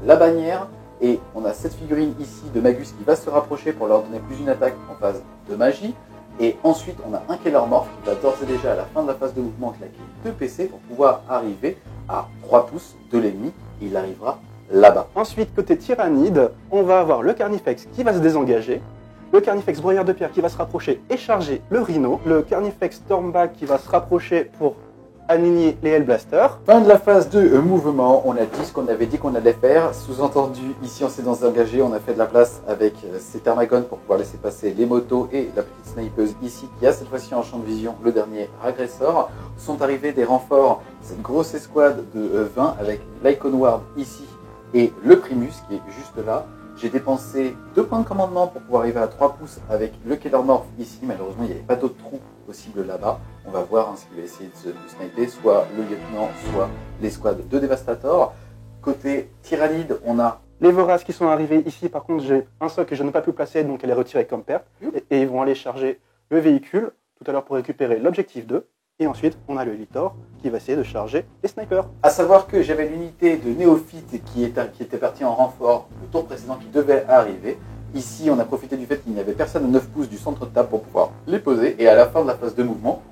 la bannière, et on a cette figurine ici de Magus qui va se rapprocher pour leur donner plus une attaque en phase de magie. Et ensuite, on a un Kellermorph qui va d'ores et déjà à la fin de la phase de mouvement claquer 2 PC pour pouvoir arriver à 3 pouces de l'ennemi. Il arrivera là-bas. Ensuite, côté Tyrannide, on va avoir le Carnifex qui va se désengager, le Carnifex Broyeur de Pierre qui va se rapprocher et charger le Rhino, le Carnifex Stormback qui va se rapprocher pour aligner les Hellblasters. Fin de la phase de mouvement, on a dit ce qu'on avait dit qu'on allait faire. Sous-entendu, ici on s'est désengagé, on a fait de la place avec ces Thermagones pour pouvoir laisser passer les motos et la petite snipeuse ici qui a cette fois-ci en champ de vision le dernier agresseur. Sont arrivés des renforts, cette grosse escouade de 20 avec l'Iconward ici et le Primus qui est juste là. J'ai dépensé 2 points de commandement pour pouvoir arriver à 3 pouces avec le Kellermorph ici. Malheureusement, il n'y avait pas d'autres trous possibles là-bas. On va voir ce qu'il va essayer de sniper, soit le lieutenant, soit l'escouade de Devastator. Côté Tyrannide, on a les Voraces qui sont arrivés ici. Par contre, j'ai un seul que je n'ai pas pu placer, donc elle est retirée comme perte. Et ils vont aller charger le véhicule tout à l'heure pour récupérer l'objectif 2. Et ensuite, on a le Litor qui va essayer de charger les snipers. À savoir que j'avais l'unité de néophytes qui était partie en renfort le tour précédent qui devait arriver. Ici, on a profité du fait qu'il n'y avait personne à 9 pouces du centre de table pour pouvoir les poser. Et à la fin de la phase de mouvement,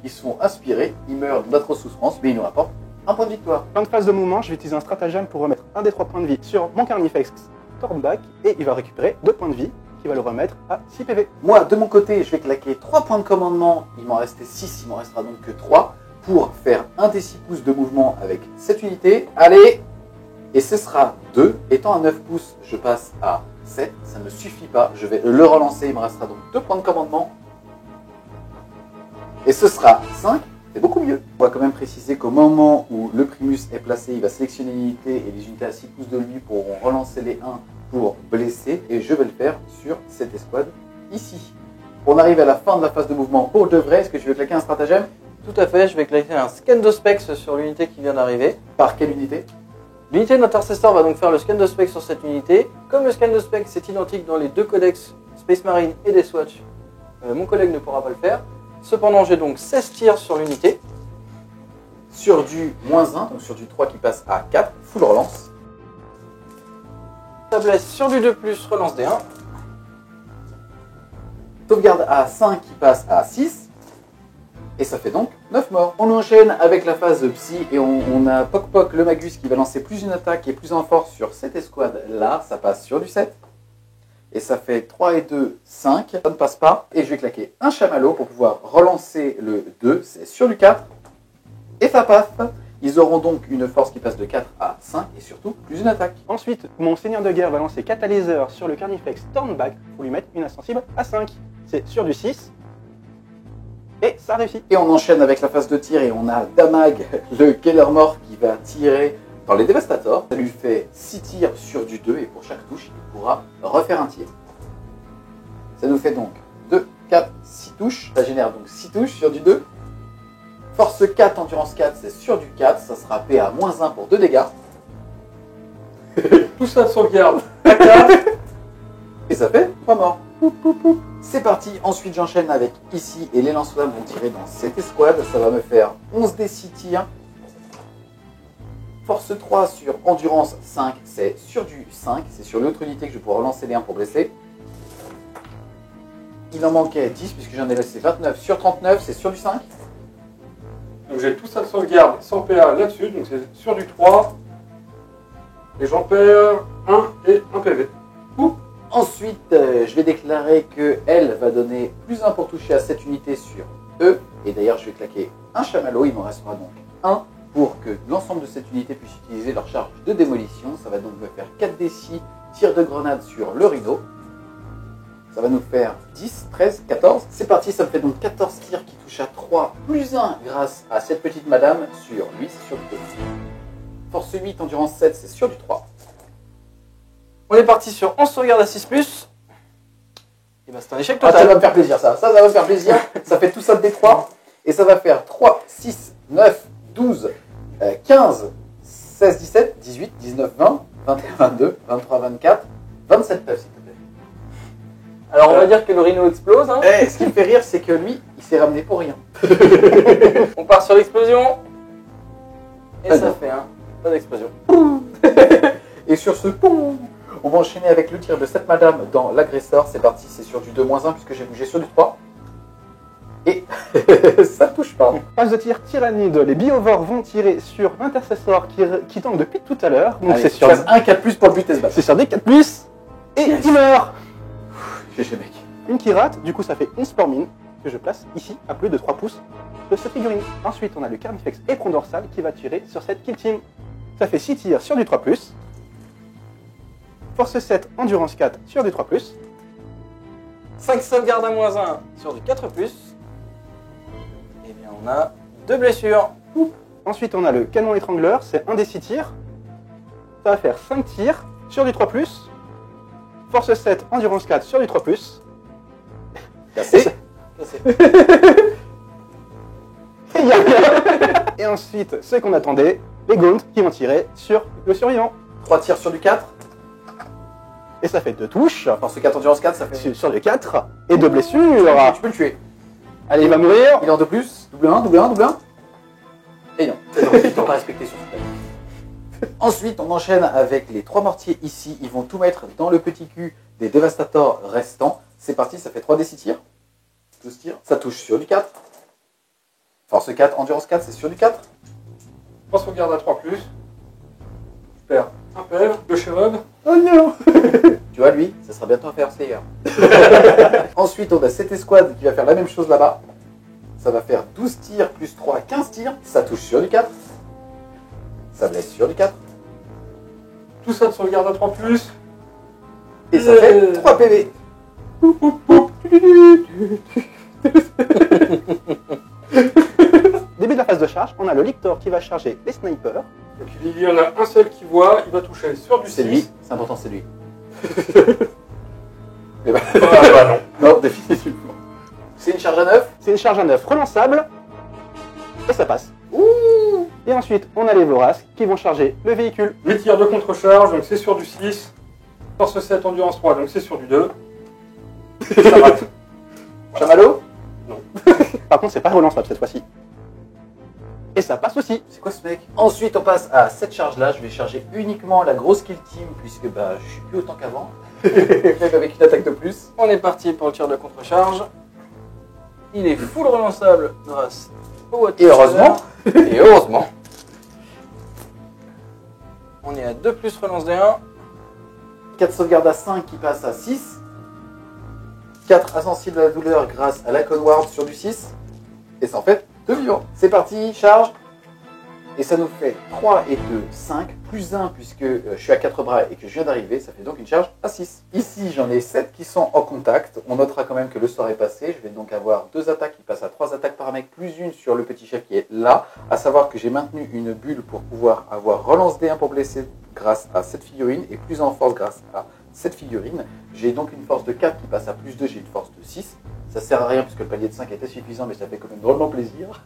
ils sont inspirés, ils meurent d'atroces souffrances, mais ils nous rapportent un point de victoire. Fin de phase de mouvement, je vais utiliser un stratagème pour remettre un des 3 points de vie sur mon Carnifex Stormback. Et il va récupérer 2 points de vie qui va le remettre à 6 PV. Moi, de mon côté, je vais claquer 3 points de commandement. Il m'en restait 6, il m'en restera donc que 3 pour faire un des 6 pouces de mouvement avec cette unité. Allez! Et ce sera 2. Étant à 9 pouces, je passe à 7. Ça ne suffit pas. Je vais le relancer. Il me restera donc 2 points de commandement. Et ce sera 5. C'est beaucoup mieux. On va quand même préciser qu'au moment où le Primus est placé, il va sélectionner une unité et les unités à 6 pouces de lui pourront relancer les 1 pour blesser, et je vais le faire sur cette escouade ici. On arrive à la fin de la phase de mouvement pour de vrai. Est-ce que tu veux claquer un stratagème? Tout à fait, je vais claquer un scan de specs sur l'unité qui vient d'arriver. Par quelle unité? L'unité d'Intercessor va donc faire le scan de specs sur cette unité. Comme le scan de specs c'est identique dans les 2 codex Space Marine et Deathwatch, mon collègue ne pourra pas le faire. Cependant, j'ai donc 16 tirs sur l'unité. Sur du -1, donc sur du 3 qui passe à 4, full relance. Ça blesse sur du 2+, relance des 1. Sauvegarde à 5 qui passe à 6. Et ça fait donc 9 morts. On enchaîne avec la phase psy et on a Poc le Magus qui va lancer plus une attaque et plus en force sur cette escouade là. Ça passe sur du 7. Et ça fait 3 et 2, 5. Ça ne passe pas. Et je vais claquer un chamallow pour pouvoir relancer le 2. C'est sur du 4. Et ça passe. Ils auront donc une force qui passe de 4 à 5 et surtout plus une attaque. Ensuite, mon seigneur de guerre va lancer Catalyseur sur le Carnifex Stormback pour lui mettre une insensible à 5. C'est sur du 6. Et ça réussit. Et on enchaîne avec la phase de tir et on a Damag, le Kellermorph qui va tirer dans les Devastators. Ça lui fait 6 tirs sur du 2 et pour chaque touche, il pourra refaire un tir. Ça nous fait donc 2, 4, 6 touches. Ça génère donc 6 touches sur du 2. Force 4, endurance 4, c'est sur du 4. Ça sera PA -1 pour 2 dégâts. Tout ça de sauvegarde. Et ça fait 3 morts. C'est parti, ensuite j'enchaîne avec ici et les lance-flammes vont tirer dans cette escouade. Ça va me faire 11 des 6 tirs. Force 3 sur endurance 5, c'est sur du 5. C'est sur l'autre unité que je pourrai relancer les 1 pour blesser. Il en manquait 10 puisque j'en ai laissé 29 sur 39, c'est sur du 5. Donc j'ai tout ça de sauvegarde sans PA là-dessus, donc c'est sur du 3. Et j'en perds 1 et 1 PV. Ensuite, je vais déclarer qu'elle va donner +1 pour toucher à cette unité sur E. Et d'ailleurs, je vais claquer un chamallow. Il m'en restera donc 1 pour que l'ensemble de cette unité puisse utiliser leur charge de démolition. Ça va donc me faire 4 des 6 tirs de grenade sur le Rhino. Ça va nous faire 10, 13, 14. C'est parti, ça me fait donc 14 tirs qui touchent à 3 +1 grâce à cette petite madame sur lui, c'est sur du 2. Force 8, endurance 7, c'est sur du 3. On est parti sur 11 sauvegardes à 6+. Et ben c'est un échec Ah, ça total. va me faire plaisir ça. Ça va me faire plaisir. Ça fait tout ça de D3. Et ça va faire 3, 6, 9, 12, 15, 16, 17, 18, 19, 20, 21, 22, 23, 24, 27 9 s'il te plaît. Alors on va dire que le rhino explose. Hein. Eh, ce qui me fait rire, c'est que lui, il s'est ramené pour rien. On part sur l'explosion. Et Ah ça non. fait pas d'explosion. Et sur ce pont, on va enchaîner avec le tir de cette madame dans l'agresseur. C'est parti, c'est sur du 2-1 puisque j'ai bougé sur du 3. Et ça touche pas. Phase de tir tyrannide. Les biovores vont tirer sur l'intercesseur qui tangue depuis tout à l'heure. Donc Allez, c'est sur, phase 1, 4+, pour le but et se battre. c'est sur des 4+. Et il meurt. GG mec. Une qui rate, du coup ça fait une spore mine que je place ici à plus de 3 pouces de cette figurine. Ensuite on a le Carnifex éperon dorsal qui va tirer sur cette kill team. Ça fait 6 tirs sur du 3+. Force 7, endurance 4 sur du 3+. 5 sauvegardes à -1 sur du 4+. Et bien on a 2 blessures. Ensuite on a le canon étrangleur, c'est un des 6 tirs. Ça va faire 5 tirs sur du 3+. Force 7, endurance 4 sur du 3+. Cassé. Cassé. Et ensuite, ce qu'on attendait, les Gaunt qui vont tirer sur le survivant. 3 tirs sur du 4. Et ça fait 2 touches Force 4, endurance 4, ça fait... sur le 4 et 2 blessures. Tu peux le tuer. Allez, il va mourir. Il est en 2+, double 1, double 1, double 1. Et non, ils t'ont pas respecté sur ce plan. Ensuite, on enchaîne avec les 3 mortiers ici. Ils vont tout mettre dans le petit cul des dévastateurs restants. C'est parti, ça fait 3d6 tirs. 12 tirs. Ça touche sur du 4. Force 4, endurance 4, c'est sur du 4. 3 sauvegardes à 3+. Je perds un PL, 2 chérub. Oh non. Tu vois, lui, ça sera bientôt un Fire Slayer. Ensuite, on a cette escouade qui va faire la même chose là-bas. Ça va faire 12 tirs plus 3, 15 tirs. Ça touche sur du 4. Ça blesse sur du 4. Tout ça de sauvegarde à 3+. Et ça fait 3 PV. Début de la phase de charge, on a le Lictor qui va charger les snipers. Et puis il y en a un seul qui voit, il va toucher sur du 6. C'est lui, c'est important, c'est lui. Ah bah non. Non, définitivement. C'est une charge à 9. C'est une charge à 9 relançable. Et ça passe. Et ensuite, on a les Voraces qui vont charger le véhicule. 8 tirs de contre-charge, donc c'est sur du 6. Force 7, endurance 3, donc c'est sur du 2. Ça rate. Chamallow. Par contre, c'est pas relançable cette fois-ci. Et ça passe aussi. C'est quoi ce mec? Ensuite, on passe à cette charge-là. Je vais charger uniquement la grosse kill team puisque bah, je suis plus autant qu'avant. Même avec une attaque de plus. On est parti pour le tir de contre-charge. Il est full relançable grâce au watt. Et heureusement. Et heureusement. On est à 2+ relance D1. 4 sauvegardes à 5 qui passent à 6. 4 insensibles à la douleur grâce à la Conward sur du 6. Et ça en fait 2 vivants. C'est parti, charge. Et ça nous fait 3 et 2, 5, plus 1 puisque je suis à 4 bras et que je viens d'arriver. Ça fait donc une charge à 6. Ici, j'en ai 7 qui sont en contact. On notera quand même que le sort est passé. Je vais donc avoir 2 attaques qui passent à 3 attaques par mec, plus une sur le petit chef qui est là. À savoir que j'ai maintenu une bulle pour pouvoir avoir relance D1 pour blesser grâce à cette figurine et plus en force grâce à cette figurine. J'ai donc une force de 4 qui passe à plus 2, j'ai une force de 6. Ça sert à rien puisque le palier de 5 était suffisant, mais ça fait quand même drôlement plaisir.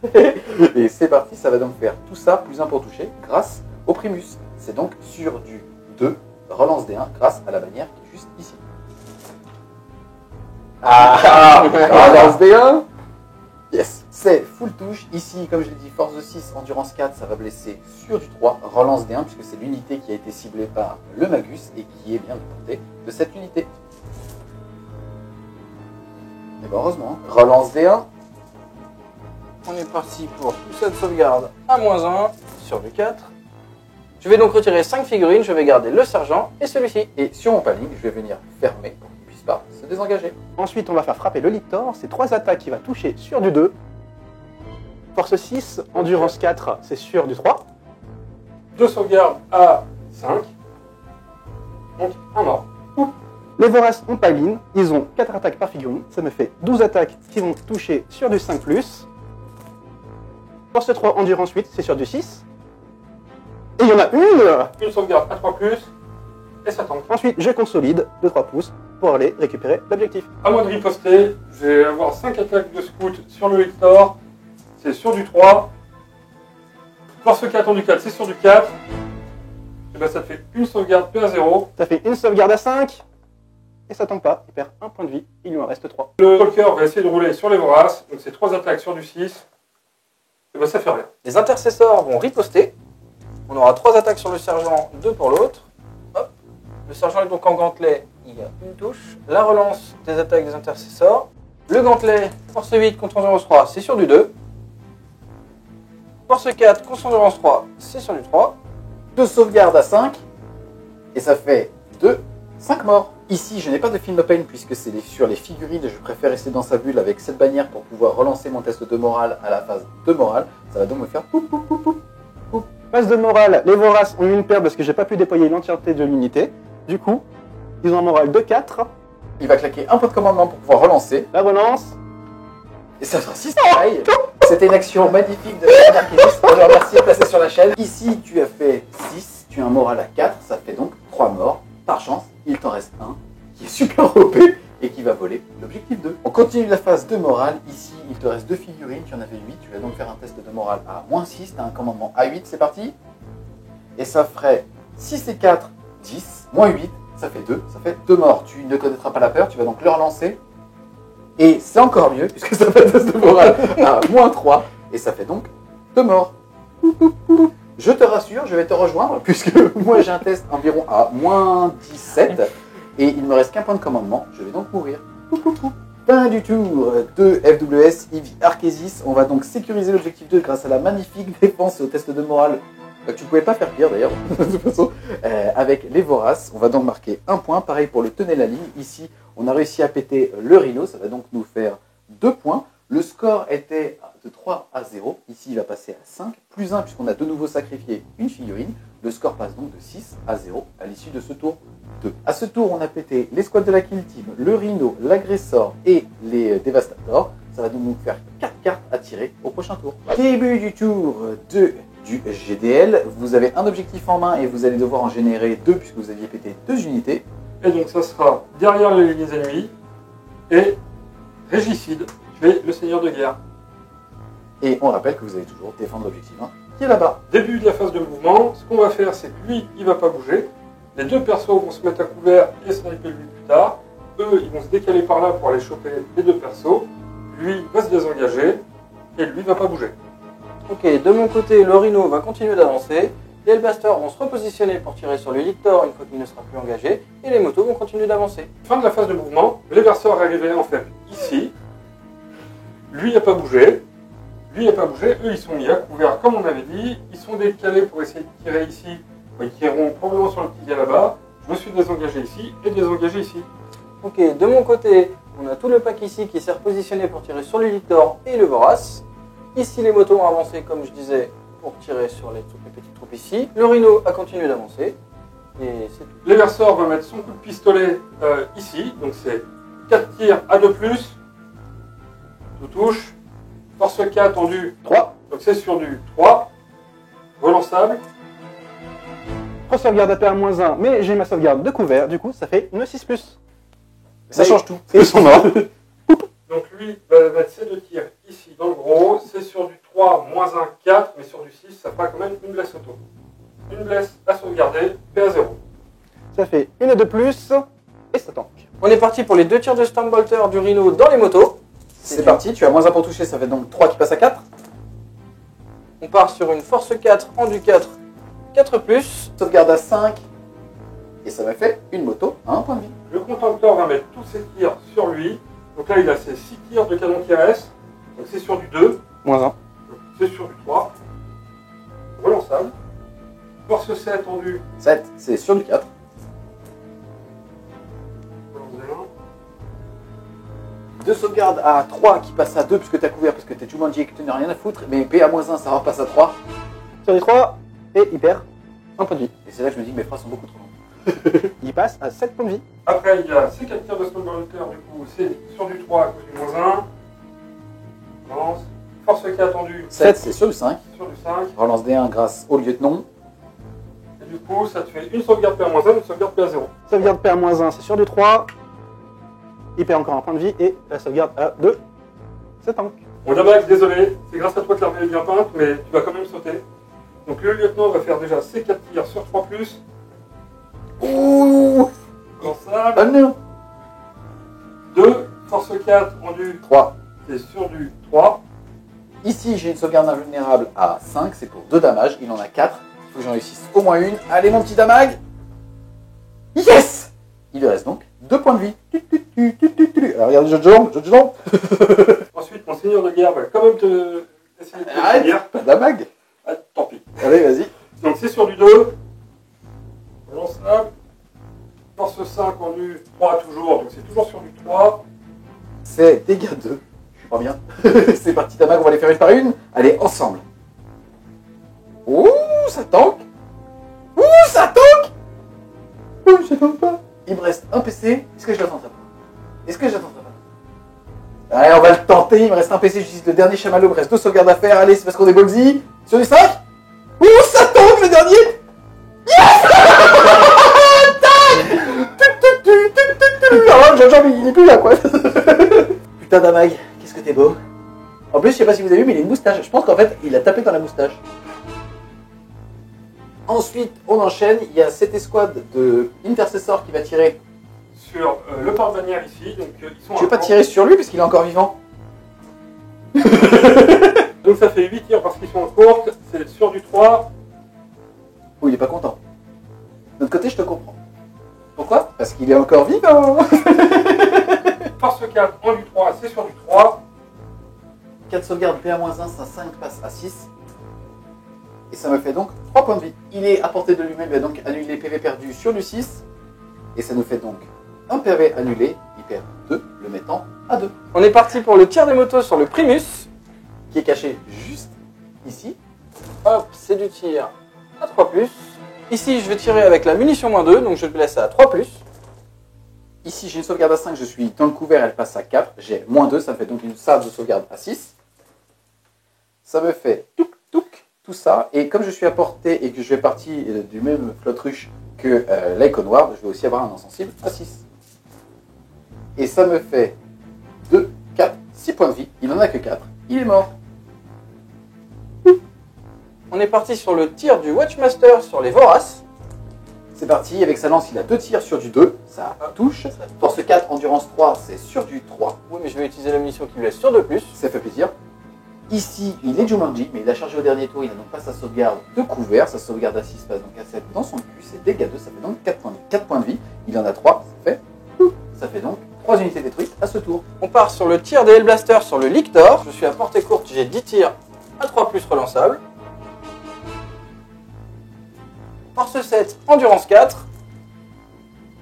Et c'est parti, ça va donc faire tout ça, plus 1 pour toucher, grâce au Primus. C'est donc sur du 2, relance D1, grâce à la bannière qui est juste ici. Relance D1. Yes, c'est full touche. Ici, comme je l'ai dit, force de 6, endurance 4, ça va blesser sur du 3, relance D1, puisque c'est l'unité qui a été ciblée par le Magus et qui est bien de portée de cette unité. Et bien heureusement, relance D1. On est parti pour toute cette sauvegarde à -1 sur le 4. Je vais donc retirer 5 figurines, je vais garder le sergent et celui-ci. Et sur mon paling, je vais venir fermer pour qu'il ne puisse pas se désengager. Ensuite, on va faire frapper le Lictor. C'est 3 attaques qui va toucher sur du 2. Force 6, endurance 4, c'est sur du 3. 2 sauvegardes à 5. Donc un mort. Les Voraces ont pas mine, ils ont 4 attaques par figurine, ça me fait 12 attaques qui vont toucher sur du 5+. Force 3, endurance 8, c'est sur du 6. Et il y en a une. Une sauvegarde à 3+. Et ça tank. Ensuite, je consolide de 3 pouces pour aller récupérer l'objectif. À moi de riposter, je vais avoir 5 attaques de scout sur le Lictor. C'est sur du 3. Force 4 en du 4, c'est sur du 4. Et ben ça te fait une sauvegarde PA0. Ça fait une sauvegarde à 5. Et ça tank pas, il perd 1 point de vie, il lui en reste 3. Le talker va essayer de rouler sur les voraces, donc c'est 3 attaques sur du 6. Et ben ça fait rien. Les intercesseurs vont riposter. On aura 3 attaques sur le sergent, 2 pour l'autre. Hop. Le sergent est donc en gantelet, il y a une touche. La relance des attaques des intercesseurs. Le gantelet, force 8 contre endurance 3, c'est sur du 2. Force 4 contre endurance 3, c'est sur du 3. 2 sauvegardes à 5. Et ça fait 5 morts. Ici, je n'ai pas de film pain puisque c'est sur les figurines. Je préfère rester dans sa bulle avec cette bannière pour pouvoir relancer mon test de morale à la phase de morale. Ça va donc me faire poup poup poup poup. Phase de morale, les voraces ont eu une perte parce que j'ai pas pu déployer l'entièreté de l'unité. Du coup, ils ont un moral de 4. Il va claquer un point de commandement pour pouvoir relancer. La relance. Et ça sera 6 pareil. C'était une action magnifique de Archiviste. Je remercie de passer sur la chaîne. Ici, tu as fait 6. Tu as un moral à 4. Ça fait donc 3 morts. Par chance, il t'en reste un qui est super OP et qui va voler l'objectif 2. On continue la phase de morale. Ici, il te reste 2 figurines. Tu en avais 8. Tu vas donc faire un test de morale à -6. Tu as un commandement à 8. C'est parti. Et ça ferait 6 et 4, 10. -8, ça fait 2. Ça fait 2 morts. Tu ne connaîtras pas la peur. Tu vas donc le relancer. Et c'est encore mieux, puisque ça fait un test de morale à -3. Et ça fait donc 2 morts. Je te rassure, je vais te rejoindre, puisque moi j'ai un test environ à -17. Et il me reste qu'un point de commandement. Je vais donc mourir. Fin du tour de FWS Eevee Arkesis. On va donc sécuriser l'objectif 2 grâce à la magnifique défense et au test de morale. Tu ne pouvais pas faire pire d'ailleurs, de toute façon. Avec les voraces, on va donc marquer 1 point. Pareil pour le tenez la ligne. Ici, on a réussi à péter le rhino. Ça va donc nous faire 2 points. Le score était de 3 à 0. Ici, il va passer à 5. Plus 1 puisqu'on a de nouveau sacrifié une figurine. Le score passe donc de 6 à 0 à l'issue de ce tour 2. À ce tour, on a pété les squads de la Kill Team, le Rhino, l'Agressor et les Devastators. Ça va donc nous faire 4 cartes à tirer au prochain tour. Début du tour du GDL. Vous avez un objectif en main et vous allez devoir en générer 2 puisque vous aviez pété 2 unités. Et donc ça sera derrière les lignes ennemies. Et Régicide, tu es le seigneur de guerre. Et on rappelle que vous allez toujours défendre l'objectif 1 qui est là-bas. Début de la phase de mouvement, ce qu'on va faire, c'est que lui, il va pas bouger. Les 2 persos vont se mettre à couvert et sniper lui plus tard. Eux, ils vont se décaler par là pour aller choper les 2 persos. Lui va se désengager et lui va pas bouger. Ok, de mon côté, le Rhino va continuer d'avancer. Les Hellbasters vont se repositionner pour tirer sur le Lictor une fois qu'il ne sera plus engagé. Et les motos vont continuer d'avancer. Fin de la phase de mouvement, les verseurs arrivaient en fait ici. Lui n'a pas bougé. Lui n'a pas bougé. Eux, ils sont mis à couvert comme on avait dit. Ils sont décalés pour essayer de tirer ici. Ils tireront probablement sur le petit gars là-bas. Je me suis désengagé ici et désengagé ici. Ok, de mon côté, on a tout le pack ici qui s'est repositionné pour tirer sur le Lictor et le Vorace. Ici, les motos ont avancé, comme je disais, pour tirer sur les petites troupes ici. Le Rhino a continué d'avancer. Et c'est tout. Les verseurs vont mettre son coup de pistolet ici. Donc c'est 4 tirs à 2+. Tout touche. Force K tendu 3. Donc c'est sur du 3. Relançable. 3 sauvegardes à pair -1, mais j'ai ma sauvegarde de couvert, du coup ça fait une 6+. Ça change tout. Et ils sont morts. Donc lui va mettre ses 2 tirs ici dans le gros. C'est sur du 3, -1, 4. Mais sur du 6, ça fera quand même une blesse auto. Une blesse à sauvegarder, PA 0. Ça fait une de plus, et ça tank. On est parti pour les 2 tirs de Stormbolter du Rhino dans les motos. C'est parti, tu as -1 pour toucher, ça fait donc 3 qui passe à 4. On part sur une force 4 en du 4, 4+. Sauvegarde à 5. Et ça m'a fait une moto à 1 point de vie. Le contempteur va mettre tous ses tirs sur lui. Donc là, il a ses 6 tirs de canon TRS. Donc c'est sur du 2. -1. Donc c'est sur du 3. Relançable. Force 7 tendu. 7, c'est sur du 4. Relance des 1. 2 sauvegardes à 3 qui passent à 2 puisque tu as couvert parce que tu es Jumanji et que tu n'as rien à foutre. Mais PA-1, ça repasse à 3. Sur les 3, et il perd 1 point de vie. Et c'est là que je me dis que mes phrases sont beaucoup trop longues. Il passe à 7 points de vie. Après, il y a ces 4 tirs de Stormbolter. Du coup, c'est sur du 3 à cause du -1. Relance. Force K tendu. 7, c'est sur du 5. Sur du 5. Relance D1 grâce au lieutenant. Et du coup, ça te fait une sauvegarde PA-1, une sauvegarde PA0. Sauvegarde pair -1, c'est sur du 3. Il perd encore un point de vie, et la sauvegarde à 2, c'est tank. Bon, Dabax, désolé, c'est grâce à toi que l'armée est bien peinte, mais tu vas quand même sauter. Donc le lieutenant va faire déjà ses 4 tirs sur 3+. Ouh. Relançable. Ah non. 4 en du 3. c'est sur du 3. Ici, j'ai une sauvegarde invulnérable à 5, c'est pour 2 damages. Il en a 4. Il faut que j'en réussisse au moins une. Allez, mon petit damag. Yes! Il lui reste donc 2 points de vie. Alors, regardez, Jojo. Ensuite, mon seigneur de guerre va quand même te essayer de te Arrête, finir. pas de damag. Ah, tant pis. Allez, vas-y. Donc c'est sur du 2. Lançable. Force 5 en du 3 toujours, donc c'est toujours sur du 3. C'est dégâts 2. Je suis pas bien. C'est parti, damag, on va les faire une par une. Allez, ensemble. Ouh, ça tank. Ouh, ça tank. Ouh, ça tank pas. Il me reste un PC. Est-ce que je l'attendrai pas? Allez, on va le tenter. Il me reste un PC. J'utilise le dernier chamallow. Il me reste 2 sauvegardes à faire. Allez, c'est parce qu'on est ballsy. Sur du 5. Ouh, ça tank le dernier. Ah, Jojo, il est plus là, quoi. Putain, damag, qu'est-ce que t'es beau. En plus, je sais pas si vous avez vu, mais il a une moustache. Je pense qu'en fait, il a tapé dans la moustache. Ensuite, on enchaîne. Il y a cette escouade de Intercessor qui va tirer. Sur le porte-bannière ici, donc ils sont Tu veux pas tirer sur lui parce qu'il est encore vivant? Donc ça fait 8 tirs parce qu'ils sont en courte, c'est sur du 3. Oh, il est pas content. De l'autre côté, je te comprends. Pourquoi? Parce qu'il est encore vivant. Force 4 en du 3, c'est sur du 3. 4 sauvegardes, PA-1, ça 5 passe à 6. Et ça me fait donc 3 points de vie. Il est à portée de lui-même, il va donc annuler PV perdu sur du 6. Et ça nous fait donc un PV annulé, il perd 2, le mettant à 2. On est parti pour le tir des motos sur le Primus. Qui est caché juste ici. Hop, c'est du tir à 3+. Ici, je vais tirer avec la munition -2, donc je le laisse à 3+. Ici, j'ai une sauvegarde à 5, je suis dans le couvert, elle passe à 4. J'ai -2, ça me fait donc une salve de sauvegarde à 6. Ça me fait tout ça. Et comme je suis à portée et que je vais partir du même flotte-ruche que l'Echo Noir, je vais aussi avoir un insensible à 6. Et ça me fait 2, 4, 6 points de vie. Il n'en a que 4. Il est mort. On est parti sur le tir du Watchmaster sur les Voraces. C'est parti, avec sa lance, il a 2 tirs sur du 2. Ça touche. Force 4, endurance 3, c'est sur du 3. Oui, mais je vais utiliser la munition qui lui laisse sur 2+. Ça fait plaisir. Ici, il est Jumanji, mais il a chargé au dernier tour. Il n'a donc pas sa sauvegarde de couvert. Sa sauvegarde à 6 passe donc à 7 dans son cul. C'est dégâts 2, ça fait donc 4 points de vie. Il en a 3, ça fait donc 3 unités détruites à ce tour. On part sur le tir des Hellblaster sur le Lictor. Je suis à portée courte, j'ai 10 tirs à 3+ relançables. Force 7, endurance 4.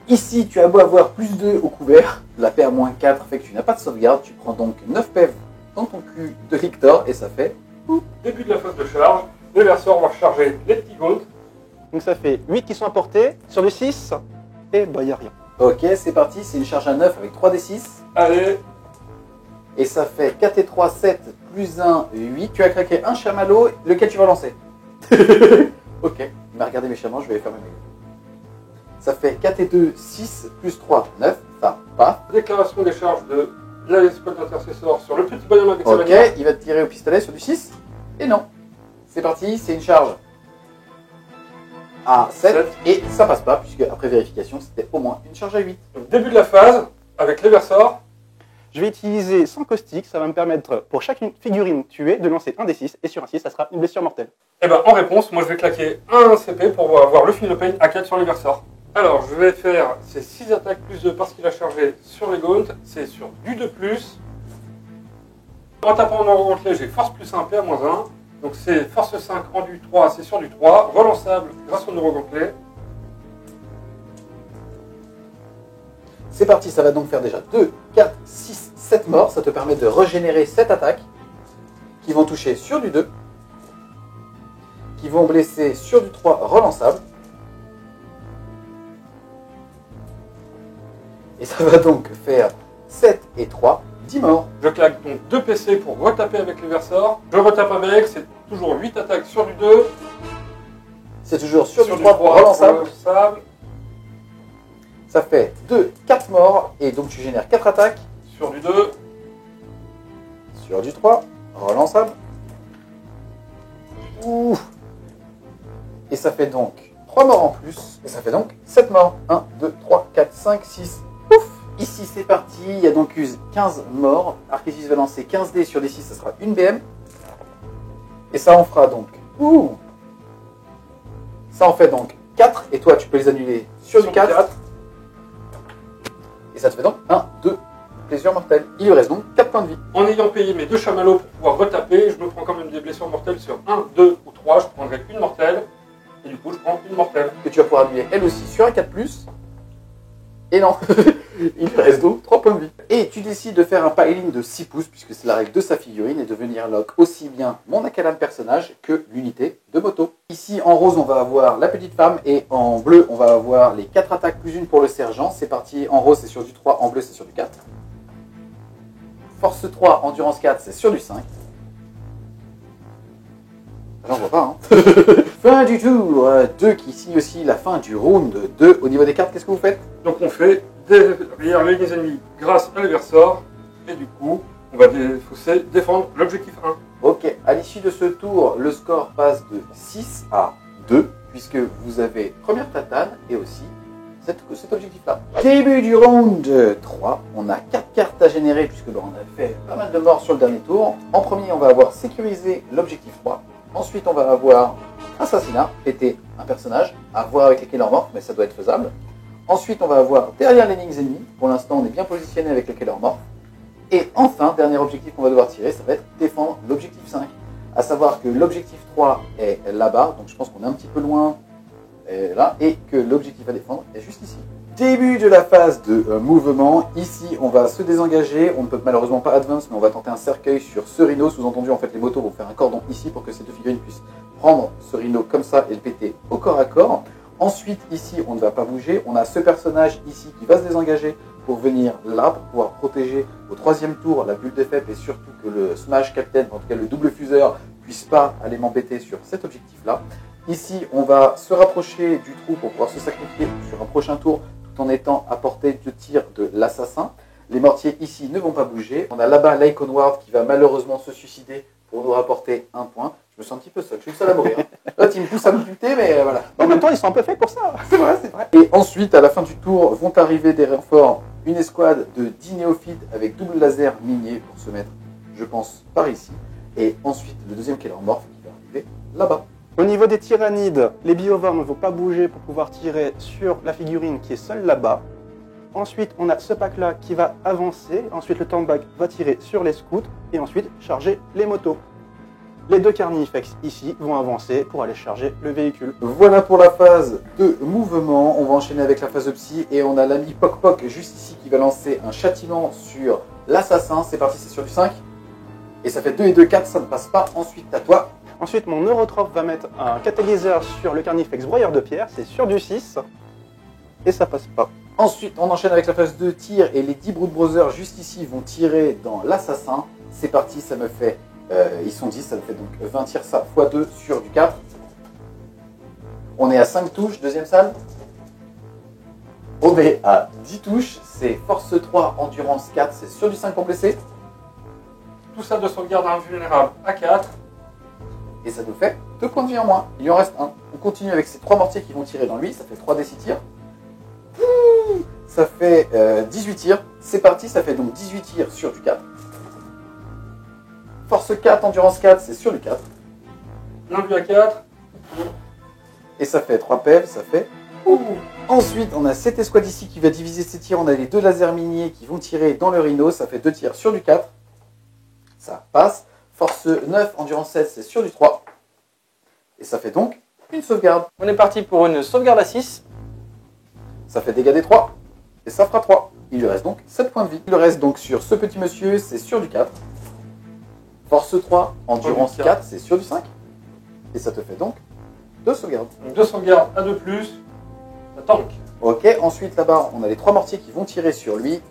Ici, tu as beau avoir +2 au couvert. La paire -4 fait que tu n'as pas de sauvegarde. Tu prends donc 9 PEV dans ton cul de Lictor et ça fait... Début de la phase de charge, les verseurs vont recharger les petits gaunts. Donc ça fait 8 qui sont à portée, sur du 6, et bah y a rien. Ok, c'est parti. C'est une charge à 9 avec 3d6. Allez, Et ça fait 4 et 3, 7, plus 1, 8. Tu as craqué un chamallow, lequel tu vas lancer. Ok, il m'a regardé méchamment, je vais fermer mes yeux. Ça fait 4 et 2, 6, plus 3, 9. Ça part. déclaration des charges de l'escouade d'intercesseur sur le petit bonhomme avec sa Ok, manière. il va te tirer au pistolet sur du 6. Et non. C'est parti, c'est une charge à 7. Et ça passe pas, puisque après vérification, c'était au moins une charge à 8. Donc, début de la phase, avec les verseurs. Je vais utiliser 100 caustiques, ça va me permettre pour chaque figurine tuée de lancer un D6, et sur un 6, ça sera une blessure mortelle. Et ben en réponse, moi je vais claquer un CP pour avoir le Feel No Pain à 4 sur les verseurs. Alors je vais faire ces 6 attaques plus 2 parce qu'il a chargé sur les gaunts, c'est sur du 2+. En tapant en neurogonflé, j'ai force plus 1 PA-1. Donc c'est force 5 en du 3, c'est sur du 3, relançable grâce au neurogonflé. C'est parti, ça va donc faire déjà 2, 4, 6, 7 morts. Ça te permet de régénérer 7 attaques qui vont toucher sur du 2, qui vont blesser sur du 3 relançable. Et ça va donc faire 7 et 3, 10 morts. Je claque donc 2 PC pour retaper avec les verseurs. Je retape avec, c'est toujours 8 attaques sur du 2. C'est toujours sur, du du 3 relançable. Ça fait 2, 4 morts. Et donc tu génères 4 attaques. Sur du 2. Sur du 3, relançable. Ouh. Et ça fait donc 3 morts en plus. Et ça fait donc 7 morts. 1, 2, 3, 4, 5, 6. Ouf. Ici, c'est parti. Il y a donc eu 15 morts. Arceus va lancer 15 dés sur D6, ça sera une BM. Et ça en fera donc... Ouh, ça en fait donc 4. Et toi, tu peux les annuler sur du 4. Et ça te fait donc 1, 2, blessures mortelles. Il lui reste donc 4 points de vie. En ayant payé mes 2 chamallows pour pouvoir retaper, je me prends quand même des blessures mortelles sur 1, 2 ou 3. Je prendrai une mortelle. Et du coup, je prends une mortelle. Que tu vas pouvoir annuler elle aussi sur un 4+. Et non, il lui reste donc 3 points de vie. Et tu décides de faire un piling de 6 pouces, puisque c'est la règle de sa figurine, et de venir lock aussi bien mon Akalam personnage que l'unité de moto. Ici, en rose, on va avoir la petite femme, et en bleu, on va avoir les 4 attaques plus une pour le sergent. C'est parti, en rose, c'est sur du 3, en bleu, c'est sur du 4. Force 3, endurance 4, c'est sur du 5. J'en vois pas, hein. Fin du tour 2 qui signe aussi la fin du round 2. Au niveau des cartes, qu'est-ce que vous faites? Donc on fait derrière les ennemis grâce à l'adversaire. Et du coup, on va défendre l'objectif 1. Ok, à l'issue de ce tour, le score passe de 6 à 2, puisque vous avez première tatane et aussi cet objectif-là. Début du round 3, on a 4 cartes à générer, puisque on a fait pas mal de morts sur le dernier tour. En premier, on va avoir sécurisé l'objectif 3. Ensuite, on va avoir assassinat, péter un personnage, à voir avec lesquels on mort, mais ça doit être faisable. Ensuite, on va avoir derrière les lignes ennemies. Pour l'instant, on est bien positionné avec lesquels on mort. Et enfin, dernier objectif qu'on va devoir tirer, ça va être défendre l'objectif 5. À savoir que l'objectif 3 est là-bas, donc je pense qu'on est un petit peu loin là, et que l'objectif à défendre est juste ici. Début de la phase de mouvement. Ici, on va se désengager. On ne peut malheureusement pas advance, mais on va tenter un cercueil sur ce rhino. Sous-entendu, en fait, les motos vont faire un cordon ici pour que ces deux figurines puissent prendre ce rhino comme ça et le péter au corps à corps. Ensuite, ici, on ne va pas bouger. On a ce personnage ici qui va se désengager pour venir là, pour pouvoir protéger au troisième tour la bulle de faible et surtout que le Smash Captain, en tout cas le double fuseur, puisse pas aller m'embêter sur cet objectif-là. Ici, on va se rapprocher du trou pour pouvoir se sacrifier sur un prochain tour tout en étant à portée de tir de l'assassin. Les mortiers ici ne vont pas bouger. On a là-bas l'Icon Ward qui va malheureusement se suicider pour nous rapporter un point. Je me sens un petit peu seul, je suis le seul à mourir. L'autre, il me pousse à me buter, mais voilà. En même temps, ils sont un peu faits pour ça. C'est vrai, c'est vrai. Et ensuite, à la fin du tour, vont arriver des renforts. Une escouade de 10 néophytes avec double laser minier pour se mettre, je pense, par ici. Et ensuite, le deuxième Kellermorph qui va arriver là-bas. Au niveau des tyrannides, les biovormes ne vont pas bouger pour pouvoir tirer sur la figurine qui est seule là-bas. Ensuite, on a ce pack-là qui va avancer. Ensuite, le tankback va tirer sur les scouts et ensuite charger les motos. Les deux Carnifex ici vont avancer pour aller charger le véhicule. Voilà pour la phase de mouvement. On va enchaîner avec la phase de psy et on a l'ami Poc Poc juste ici qui va lancer un châtiment sur l'assassin. C'est parti, c'est sur du 5. Et ça fait 2 et 2, 4, ça ne passe pas. Ensuite, à toi. Ensuite, mon Neurotrope va mettre un catalyseur sur le Carnifex broyeur de pierre. C'est sur du 6. Et ça passe pas. Ensuite, on enchaîne avec la phase de tir et les 10 Brood Brothers juste ici vont tirer dans l'assassin. C'est parti, ça me fait... ils sont 10, ça me fait donc 20 tirs ça x2 sur du 4. On est à 5 touches, deuxième salle. On est à 10 touches, c'est force 3, endurance 4, c'est sur du 5 pour blesser. Tout ça de sauvegarde invulnérable à 4. Et ça nous fait 2 points de vie en moins. Il lui en reste 1. On continue avec ces 3 mortiers qui vont tirer dans lui, ça fait 3 des 6 tirs. Ça fait 18 tirs. C'est parti, ça fait donc 18 tirs sur du 4. Force 4, endurance 4, c'est sur du 4. L'invue à 4. Et ça fait 3 PV, ça fait... Ensuite, on a cette escouade ici qui va diviser ses tirs. On a les 2 lasers miniers qui vont tirer dans le rhino. Ça fait 2 tirs sur du 4. Ça passe. Force 9, endurance 7, c'est sur du 3. Et ça fait donc une sauvegarde. On est parti pour une sauvegarde à 6. Ça fait dégâts des 3. Et ça fera 3. Il lui reste donc 7 points de vie. Il le reste donc sur ce petit monsieur, c'est sur du 4. Force 3, endurance 4, c'est sur du 5. Et ça te fait donc 2 sauvegardes. Donc 2 sauvegardes à 2+, ça tank. Ok, ensuite là-bas, on a les 3 mortiers qui vont tirer sur lui.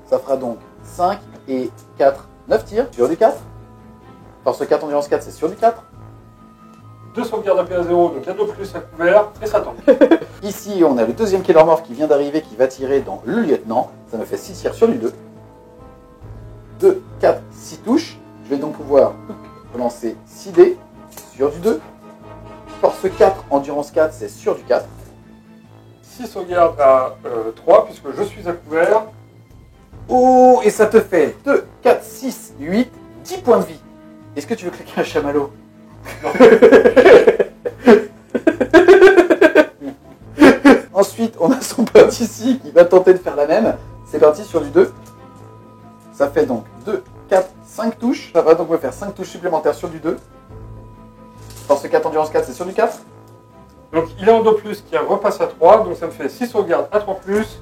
Ça fera donc 5 et 4, 9 tirs sur du 4. Force 4, endurance 4, c'est sur du 4. 2 sauvegardes AP à 0, donc à 2+, à couvert, et ça tank. Ici, on a le deuxième Kellermorph qui vient d'arriver, qui va tirer dans le lieutenant. Ça me fait 6 tirs sur du 2. 2, 4, 6 touches. Je vais donc pouvoir relancer 6 dés sur du 2. Force 4, endurance 4, c'est sur du 4. 6 sauvegardes à 3 puisque je suis à couvert. Oh, et ça te fait 2, 4, 6, 8, 10 points de vie. Est-ce que tu veux claquer un chamallow? Ensuite, on a son pote ici qui va tenter de faire la même. C'est parti sur du 2. Ça fait donc 2, 4, 5 touches. Ça va donc me faire 5 touches supplémentaires sur du 2. Force 4, endurance 4, c'est sur du 4. Donc il est en 2 plus qui repasse à 3, donc ça me fait 6 sauvegardes à 3 plus.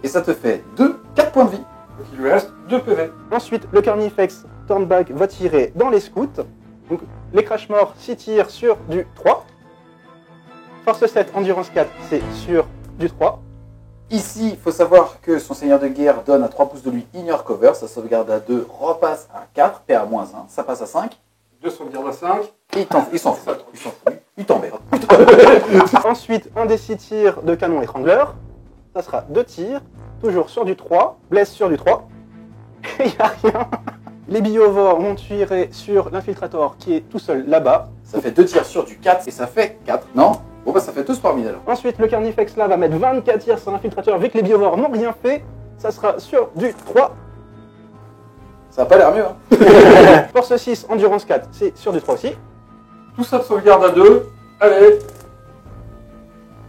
Et ça te fait 2, 4 points de vie. Donc il lui reste 2 PV. Ensuite, le Carnifex Turnback va tirer dans les scouts. Donc, les Crash Morts s'y tirent sur du 3. Force 7, Endurance 4, c'est sur du 3. Ici, il faut savoir que son seigneur de guerre donne à 3 pouces de lui Ignore Cover. Sa sauvegarde à 2 repasse à 4, PA-1. Ça passe à 5. 2 sauvegardes à 5. Et il s'en fout. Il t'emmerde. Ensuite, un des 6 tirs de canon étrangleur. Ça sera 2 tirs, toujours sur du 3. Blesse sur du 3. Et il n'y a rien. Les biovores vont tirer sur l'infiltrator qui est tout seul là-bas. Ça fait 2 tirs sur du 4 et ça fait 4. Non? Bon bah ça fait 12 par 1000 alors. Ensuite, le Carnifex là va mettre 24 tirs sur l'infiltrateur. Vu que les biovores n'ont rien fait, ça sera sur du 3. Ça a pas l'air mieux, hein. Force 6, Endurance 4, c'est sur du 3 aussi. Tout ça de sauvegarde à 2. Allez.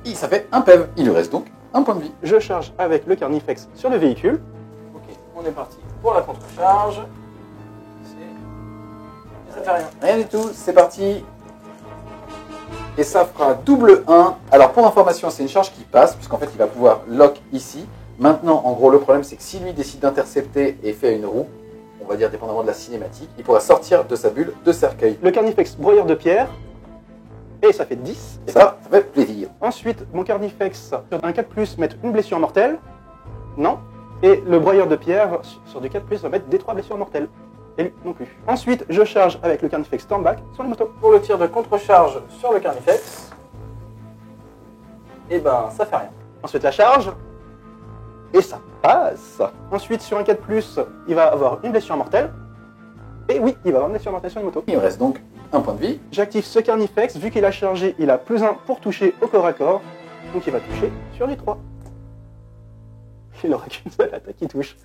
Et ça fait un PEV. Il lui reste donc un point de vie. Je charge avec le Carnifex sur le véhicule. Ok, on est parti pour la contre-charge. Ça fait rien. Rien du tout, c'est parti. Et ça fera double 1. Alors pour information, c'est une charge qui passe, puisqu'en fait il va pouvoir lock ici. Maintenant, en gros, le problème c'est que si lui décide d'intercepter et fait une roue, on va dire dépendamment de la cinématique, il pourra sortir de sa bulle de cercueil. Le Carnifex broyeur de pierre. Et ça fait 10. Et ça fait plaisir. Ensuite, mon Carnifex sur un 4+, mettre une blessure mortelle. Non. Et le broyeur de pierre sur du 4+, va mettre des 3 blessures mortelles. Et lui non plus. Ensuite, je charge avec le Carnifex Turnback sur les motos. Pour le tir de contre-charge sur le Carnifex, et ben ça fait rien. Ensuite, la charge. Et ça passe. Ensuite, sur un 4+, il va avoir une blessure mortelle. Et oui, il va avoir une blessure mortelle sur les motos. Il me reste donc un point de vie. J'active ce Carnifex. Vu qu'il a chargé, il a +1 pour toucher au corps à corps. Donc il va toucher sur du 3. Il n'aura qu'une seule attaque qui touche.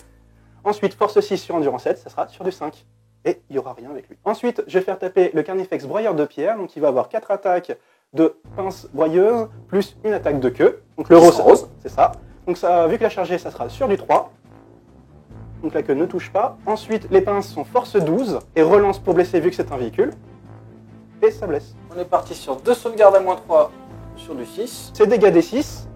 Ensuite, force 6 sur endurance 7, ça sera sur du 5. Et il n'y aura rien avec lui. Ensuite, je vais faire taper le Carnifex broyeur de pierre. Donc il va avoir 4 attaques de pince broyeuse, plus une attaque de queue. Donc le rose, c'est ça. Donc ça, vu que la chargée, ça sera sur du 3. Donc la queue ne touche pas. Ensuite, les pinces sont force 12 et relance pour blesser vu que c'est un véhicule. Et ça blesse. On est parti sur 2 sauvegardes à -3 sur du 6. C'est dégâts des 6.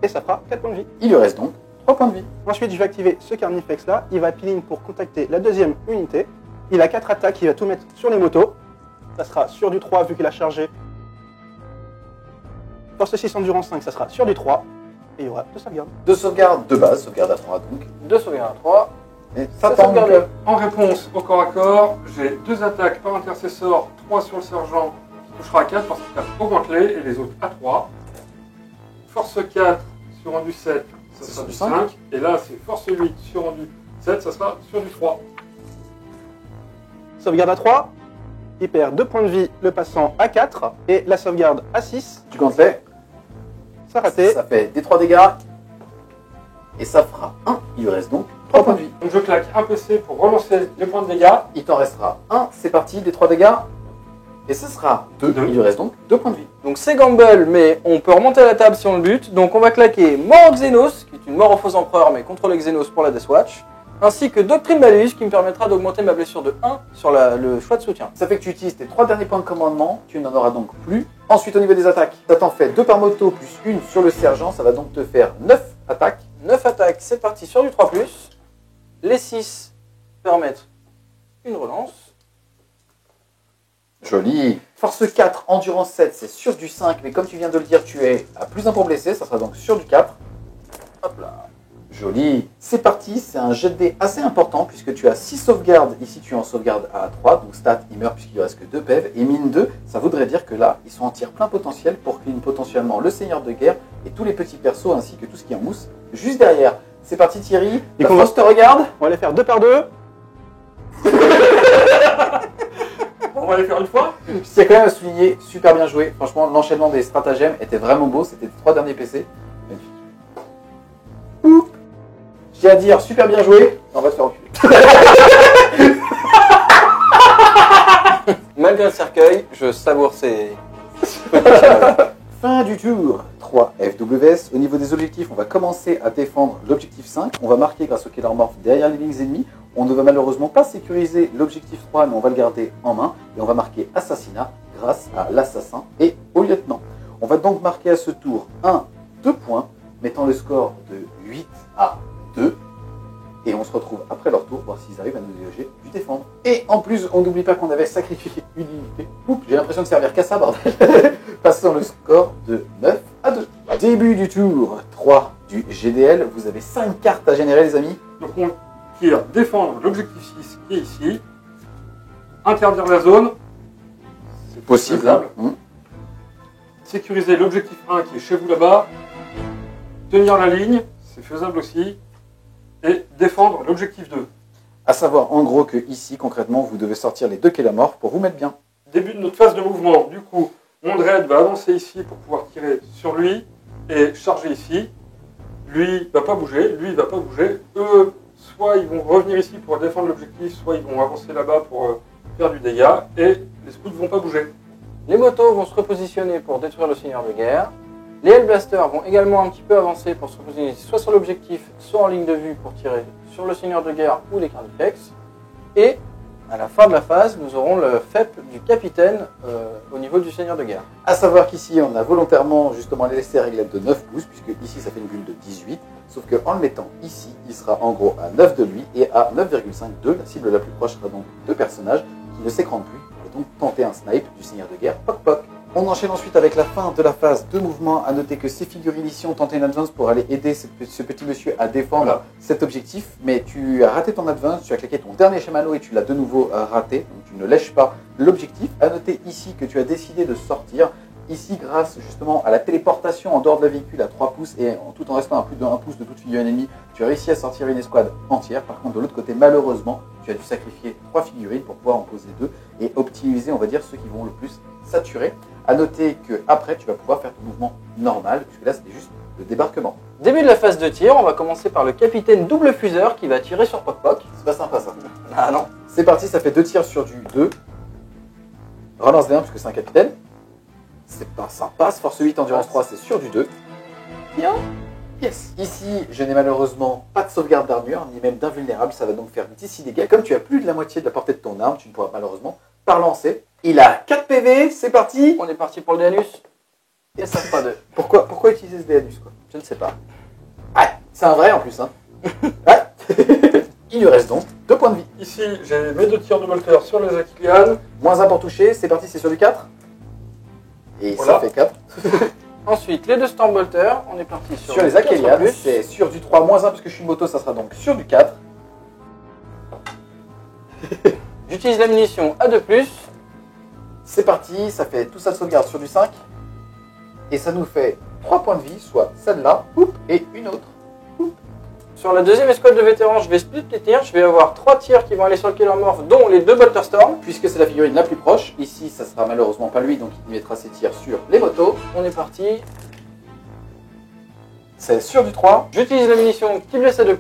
Et ça fera 4 points de vie. Il lui reste donc 3 points de vie. Ensuite, je vais activer ce Carnifex là. Il va peel-in pour contacter la deuxième unité. Il a 4 attaques, il va tout mettre sur les motos. Ça sera sur du 3 vu qu'il a chargé. Force 6 endurance 5, ça sera sur du 3. Et il y aura 2 sauvegardes. 2 sauvegardes de base, sauvegarde à 3 donc. 2 sauvegardes à 3. Et ça tombe. En réponse au corps à corps, j'ai 2 attaques par intercesseur, 3 sur le sergent qui touchera à 4 parce qu'il augmente-les et les autres à 3. Force 4 sur rendu 7, ça sera du 5. Et là, c'est force 8 sur rendu 7, ça sera sur du 3. Sauvegarde à 3. Il perd 2 points de vie, le passant à 4. Et la sauvegarde à 6. Du gantelet, Ça raté. ça fait des 3 dégâts. Et ça fera 1. Il lui reste donc 3 points de vie. Donc je claque un PC pour relancer les points de dégâts. Il t'en restera 1. C'est parti, des 3 dégâts. Et ce sera 2. Il lui reste donc 2 points de vie. Donc c'est Gamble, mais on peut remonter à la table si on le bute. Donc on va claquer mort au Xenos, qui est une mort aux faux empereurs, mais contrôle Xenos pour la Deathwatch. Ainsi que Doctrine Malus, qui me permettra d'augmenter ma blessure de 1 sur le choix de soutien. Ça fait que tu utilises tes 3 derniers points de commandement. Tu n'en auras donc plus. Ensuite, au niveau des attaques, ça t'en fait 2 par moto plus 1 sur le sergent. Ça va donc te faire 9 attaques. 9 attaques, c'est parti sur du 3+. Les 6 permettent une relance. Joli. Force 4, endurance 7, c'est sur du 5. Mais comme tu viens de le dire, tu es à +1 pour blesser. Ça sera donc sur du 4. Hop là. Joli. C'est parti, c'est un jet de dés assez important puisque tu as 6 sauvegardes. Ici, tu es en sauvegarde à 3. Donc stat, il meurt puisqu'il ne reste que 2 PEV. Et mine 2, ça voudrait dire que là, ils sont en tir plein potentiel pour clean potentiellement le seigneur de guerre et tous les petits persos ainsi que tout ce qui est en mousse juste derrière. C'est parti Thierry. Et La qu'on force te regarde. On va les faire 2 par 2. Bon, va les faire une fois. Je tiens quand même à souligner, super bien joué. Franchement, l'enchaînement des stratagèmes était vraiment beau. C'était les 3 derniers PC. Magnifique. Oup. Je tiens à dire, super bien joué. On va te faire enculer. Malgré le cercueil, je savoure ces... Fin du tour 3 FWS. Au niveau des objectifs, on va commencer à défendre l'objectif 5. On va marquer grâce au Killer Morph derrière les lignes ennemies. On ne va malheureusement pas sécuriser l'objectif 3, mais on va le garder en main. Et on va marquer assassinat grâce à l'assassin et au lieutenant. On va donc marquer à ce tour 2 points, mettant le score de 8 à 2. Et on se retrouve après leur tour, voir s'ils arrivent à nous déloger du défendre. Et en plus, on n'oublie pas qu'on avait sacrifié une unité. Oups, j'ai l'impression de servir qu'à ça, bordel. Passant le score de 9 à 2. Début du tour 3 du GDL. Vous avez 5 cartes à générer, les amis. Donc on tire défendre l'objectif 6 qui est ici. Interdire la zone. C'est Possible. faisable. Sécuriser l'objectif 1 qui est chez vous là-bas. Tenir la ligne, c'est faisable aussi. Et défendre l'objectif 2. À savoir en gros que ici, concrètement, vous devez sortir les 2 Kélamorphes pour vous mettre bien. Début de notre phase de mouvement. Du coup, mon Dread va avancer ici pour pouvoir tirer sur lui et charger ici. Lui va pas bouger, lui va pas bouger. Eux, soit ils vont revenir ici pour défendre l'objectif, soit ils vont avancer là-bas pour faire du dégât. Et les scouts vont pas bouger. Les motos vont se repositionner pour détruire le seigneur de guerre. Les Hellblasters vont également un petit peu avancer pour se repositionner soit sur l'objectif, soit en ligne de vue pour tirer sur le seigneur de guerre ou les Carnifex. Et à la fin de la phase, nous aurons le FEP du capitaine au niveau du seigneur de guerre. À savoir qu'ici, on a volontairement justement laissé régler de 9 pouces, puisque ici, ça fait une bulle de 18. Sauf qu'en le mettant ici, il sera en gros à 9 de lui et à 9,5 de la cible la plus proche sera donc 2 personnages qui ne s'écrandent plus. Et donc tenter un snipe du seigneur de guerre, poc poc. On enchaîne ensuite avec la fin de la phase de mouvement. À noter que ces figurines ici ont tenté une advance pour aller aider ce petit monsieur à défendre cet objectif. Mais tu as raté ton advance, tu as claqué ton dernier chamallow et tu l'as de nouveau raté. Donc tu ne lèches pas l'objectif. À noter ici que tu as décidé de sortir. Ici, grâce justement à la téléportation en dehors de la véhicule à 3 pouces et tout en restant à plus de 1 pouce de toute figurine ennemie, tu as réussi à sortir une escouade entière. Par contre, de l'autre côté, malheureusement, tu as dû sacrifier 3 figurines pour pouvoir en poser 2 et optimiser, on va dire, ceux qui vont le plus saturer. A noter qu'après, tu vas pouvoir faire ton mouvement normal, puisque là, c'était juste le débarquement. Début de la phase de tir, on va commencer par le capitaine double fuseur qui va tirer sur Poc Poc. C'est pas sympa ça. Ah non. C'est parti, ça fait 2 tirs sur du 2. Relance D1 puisque c'est un capitaine. C'est pas sympa, ce force 8 endurance 3 c'est sur du 2. Bien. Yes. Ici, je n'ai malheureusement pas de sauvegarde d'armure, ni même d'invulnérable, ça va donc faire 10 dégâts. Comme tu as plus de la moitié de la portée de ton arme, tu ne pourras malheureusement pas relancer. Il a 4 PV, c'est parti. On est parti pour le Danus. Et ça pas de. Pourquoi utiliser ce Déanus quoi? Je ne sais pas. Ouais, c'est un vrai en plus hein. Ouais. Il lui reste donc 2 points de vie. Ici, j'ai mes 2 tirs de bolter sur les Aquilianes. Moins 1 pour toucher, c'est parti, c'est sur du 4. Et voilà. Ça fait 4. Ensuite, les 2 Stormbolters, on est parti Sur les Akelianes, c'est sur du 3, moins 1 parce que je suis moto, ça sera donc sur du 4. J'utilise la munition à 2+. C'est parti, ça fait tout ça de sauvegarde sur du 5. Et ça nous fait 3 points de vie, soit celle-là, et une autre. Sur la deuxième escouade de vétérans, je vais split les tirs. Je vais avoir 3 tirs qui vont aller sur le Killer Morph, dont les 2 Bolter Storm. Puisque c'est la figurine la plus proche, ici ça sera malheureusement pas lui, donc il mettra ses tirs sur les motos. On est parti. C'est sur du 3. J'utilise la munition qui blesse à 2+.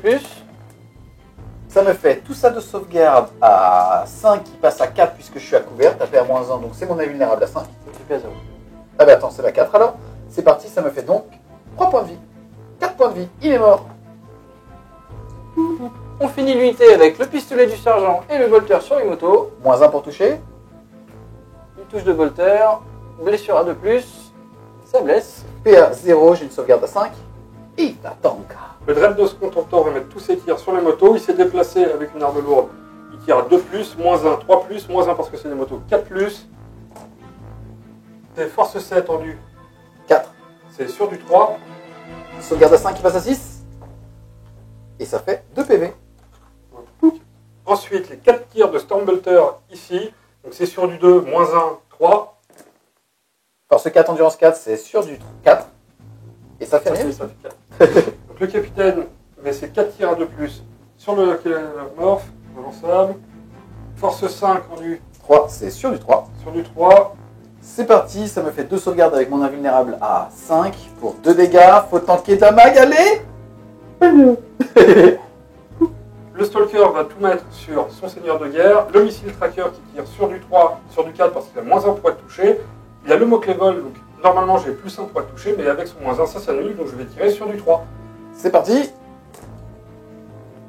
Ça me fait tout ça de sauvegarde à 5 qui passe à 4 puisque je suis à couvert. Tapé à moins 1, donc c'est mon invulnérable à 5. C'est plus à 0. Ah bah attends, c'est la 4 alors. C'est parti, ça me fait donc 3 points de vie. 4 points de vie, il est mort. On finit l'unité avec le pistolet du sergent et le bolter sur les motos. Moins 1 pour toucher. Une touche de bolter. Blessure à 2+. Ça blesse. PA 0, j'ai une sauvegarde à 5. Et Tatanka. Le Dread de ce contenteur va mettre tous ses tirs sur les motos. Il s'est déplacé avec une arme lourde. Il tire à 2+, moins 1, 3+, moins 1 parce que c'est des motos 4+. C'est force 7 tendu. 4. C'est sur du 3. Sauvegarde à 5 qui passe à 6. Et ça fait 2 PV. Ensuite, les 4 tirs de Stormbolter ici. Donc c'est sur du 2, moins 1, 3. Force 4, endurance 4, c'est sur du 4. Et ça fait rien. Ça fait 4. Donc le capitaine met ses 4 tirs à 2+, sur le Morph, relançable. Force 5 rendu 3, c'est sur du 3. Sur du 3, C'est parti, ça me fait 2 sauvegardes avec mon invulnérable à 5 pour 2 dégâts. Faut tanker ta mag, allez. le Stalker va tout mettre sur son seigneur de guerre. Le missile tracker qui tire sur du 3, sur du 4 parce qu'il a moins 1 pour être touché. Il a le mot vol, donc normalement j'ai plus 1 pour être touché, mais avec son moins 1 ça s'annule, donc je vais tirer sur du 3. C'est parti.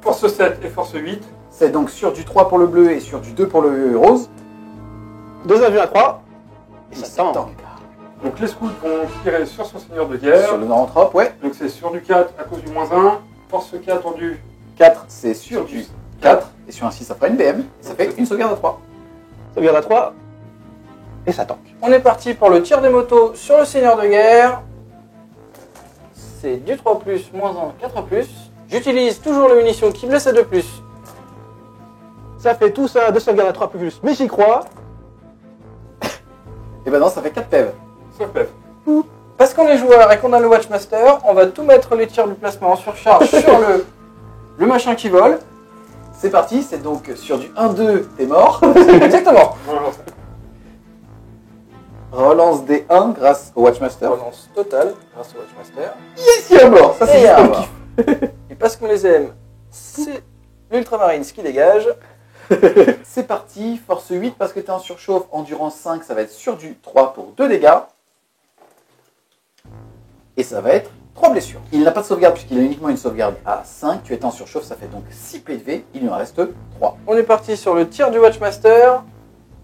Force 7 et force 8. C'est donc sur du 3 pour le bleu et sur du 2 pour le rose. 2 avions à 3. Et Il ça tank. tank. Donc les scouts vont tirer sur son seigneur de guerre. Sur le Neurotrope, ouais. Donc c'est sur du 4 à cause du moins 1. Force K attendu. 4, c'est sur du 4. Et sur un 6, ça fera une BM. Ça fait une sauvegarde à 3. Sauvegarde à 3. Et ça tank. On est parti pour le tir des motos sur le seigneur de guerre. C'est du 3+, moins 1, 4+. J'utilise toujours la munition qui blesse à 2+. Ça fait tout ça, 2 sauvegardes à 3 plus. Mais j'y crois. Et ben non, ça fait 4 PEV. Sauf PF. Parce qu'on est joueur et qu'on a le Watchmaster, on va tout mettre les tirs du placement en surcharge sur le machin qui vole. C'est parti, c'est donc sur du 1-2, t'es mort. Exactement. Relance des 1 grâce au Watchmaster. Relance totale grâce au Watchmaster. Yes, il est à mort. Ça, c'est Et juste à pour le mort. kiff. Et parce qu'on les aime, c'est l'Ultramarines qui dégage. C'est parti, force 8 parce que t'es en surchauffe, endurance 5, ça va être sur du 3 pour 2 dégâts. Et ça va être 3 blessures. Il n'a pas de sauvegarde puisqu'il a uniquement une sauvegarde à 5. Tu étais en surchauffe, ça fait donc 6 PV, il lui en reste 3. On est parti sur le tir du Watchmaster.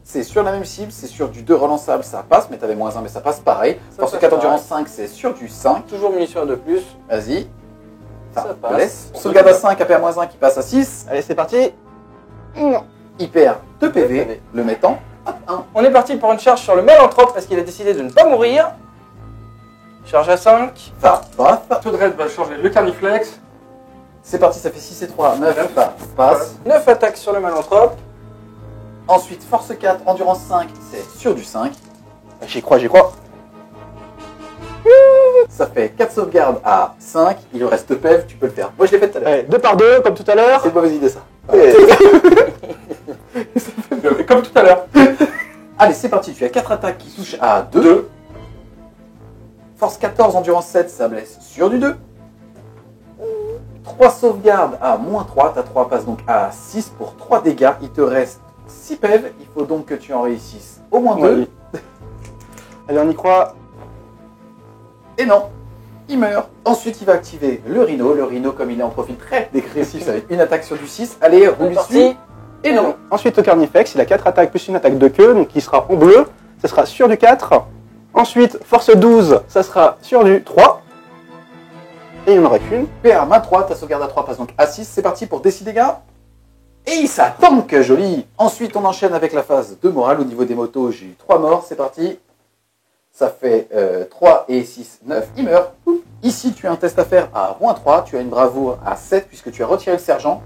C'est sur la même cible, c'est sur du 2 relançable, ça passe, mais t'avais moins 1, mais ça passe pareil. Ça Force passe 4 pareil. endurance 5, c'est sur du 5. Toujours munition à 2+. Vas-y. Ça passe. Blesse. Sauvegarde à 5, AP à moins 1 qui passe à 6. Allez, c'est parti. Il perd 2 PV. PV, le mettant à 1. On est parti pour une charge sur le Malentrope parce qu'il a décidé de ne pas mourir. Charge à 5. Ça passe. Todred va changer le Carniflex. C'est parti, ça fait 6 et 3, 9, ça passe. 9 attaques sur le Malentrope. Ensuite, force 4, endurance 5, c'est sur du 5. J'y crois, j'y crois. Ça fait 4 sauvegardes à 5, il lui reste PEV, tu peux le faire. Moi je l'ai fait tout à l'heure. Allez, 2 par 2, comme tout à l'heure. C'est une mauvaise idée ça. Comme tout à l'heure. Allez, c'est parti, tu as 4 attaques qui touchent à 2. 2. Force 14, endurance 7, ça blesse sur du 2. 3 sauvegardes à moins 3, ta 3 passe donc à 6 pour 3 dégâts. Il te reste 6 PEV, il faut donc que tu en réussisses au moins 2. Oui. Allez, on y croit. Et non, il meurt. Ensuite, il va activer le Rhino. Le Rhino, comme il est en profil très dégressif, ça va être une attaque sur du 6. Allez, roule dessus. Parti. Et non. Ensuite, au Carnifex, il a 4 attaques plus une attaque de queue, donc il sera en bleu. Ça sera sur du 4. Ensuite, force 12, ça sera sur du 3. Et il n'en aura qu'une. PA main 3, ta sauvegarde à 3 passe donc à 6. C'est parti pour des 6 dégâts. Et ça tank, joli. Ensuite, on enchaîne avec la phase de morale. Au niveau des motos, j'ai eu 3 morts. C'est parti. Ça fait 3 et 6, 9. Il meurt. Ici, tu as un test à faire à moins 3. Tu as une bravoure à 7 puisque tu as retiré le sergent.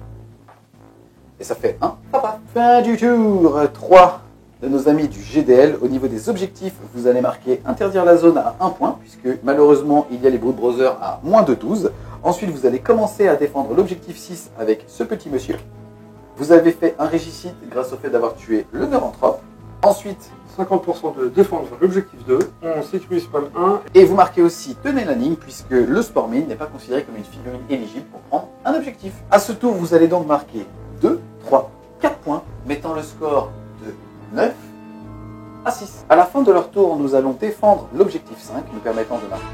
Et ça fait 1. Papa. Fin du tour. 3 de nos amis du GDL. Au niveau des objectifs, vous allez marquer interdire la zone à 1 point puisque malheureusement, il y a les Brood Brothers à moins de 12. Ensuite, vous allez commencer à défendre l'objectif 6 avec ce petit monsieur. Vous avez fait un régicide grâce au fait d'avoir tué le Neurotrope. Ensuite, 50% de défendre l'objectif 2. On sécurise spawn 1. et vous marquez aussi tenez la ligne puisque le Spore Mine n'est pas considéré comme une figurine éligible pour prendre un objectif. À ce tour, vous allez donc marquer 2, 3, 4 points, mettant le score de 9 à 6. À la fin de leur tour, nous allons défendre l'objectif 5, nous permettant de marquer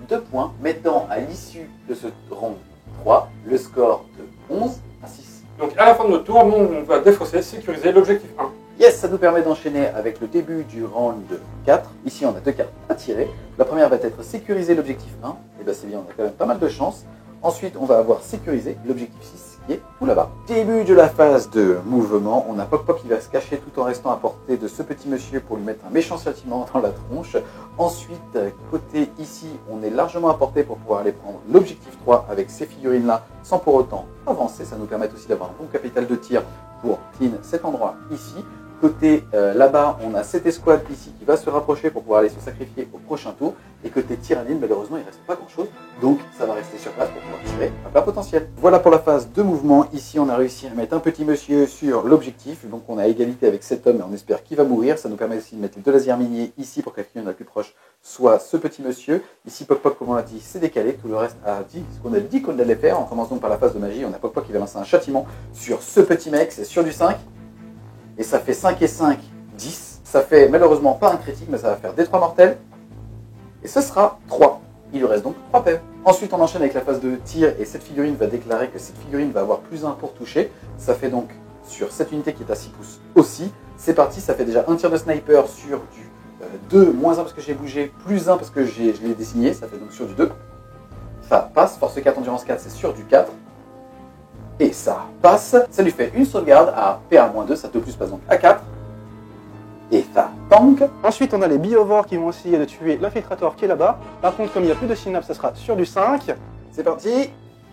2 points, mettant à l'issue de ce round 3 le score de 11 à 6. Donc à la fin de notre tour, nous on va défausser, sécuriser l'objectif 1. Yes, ça nous permet d'enchaîner avec le début du round 4. Ici, on a 2 cartes à tirer. La première va être sécuriser l'objectif 1. Et bien c'est bien, on a quand même pas mal de chance. Ensuite, on va avoir sécurisé l'objectif 6 qui est tout là-bas. Début de la phase de mouvement. On a Pop Pop qui va se cacher tout en restant à portée de ce petit monsieur pour lui mettre un méchant châtiment dans la tronche. Ensuite, côté ici, on est largement à portée pour pouvoir aller prendre l'objectif 3 avec ces figurines-là sans pour autant avancer. Ça nous permet aussi d'avoir un bon capital de tir pour clean cet endroit ici. côté là-bas, on a cette escouade ici qui va se rapprocher pour pouvoir aller se sacrifier au prochain tour. Et côté tyrannide, malheureusement, il reste pas grand-chose. Donc, ça va rester sur place pour pouvoir tirer un plat potentiel. Voilà pour la phase de mouvement. Ici, on a réussi à mettre un petit monsieur sur l'objectif. Donc, on a égalité avec cet homme et on espère qu'il va mourir. Ça nous permet aussi de mettre les deux lasers miniers ici pour que la cliente la plus proche soit ce petit monsieur. Ici, Poc Poc, comme on l'a dit, c'est décalé. Tout le reste a dit ce qu'on a dit qu'on allait faire. On commence donc par la phase de magie. On a Poc Poc qui va lancer un châtiment sur ce petit mec. C'est sur du 5. Et ça fait 5 et 5, 10. Ça fait malheureusement pas un critique, mais ça va faire des 3 mortels. Et ce sera 3. Il lui reste donc 3 PV. Ensuite, on enchaîne avec la phase de tir et cette figurine va déclarer que cette figurine va avoir plus 1 pour toucher. Ça fait donc sur cette unité qui est à 6 pouces aussi. C'est parti, ça fait déjà un tir de sniper sur du 2, moins 1 parce que j'ai bougé, plus 1 parce que je l'ai dessiné. Ça fait donc sur du 2. Ça passe, force 4, endurance 4, c'est sur du 4. Et ça passe. Ça lui fait une sauvegarde à PA-2, ça 2 plus passe donc à 4. Et ça tank. Ensuite, on a les biovores qui vont essayer de tuer l'infiltrator qui est là-bas. Par contre, comme il n'y a plus de synapse, ça sera sur du 5. C'est parti.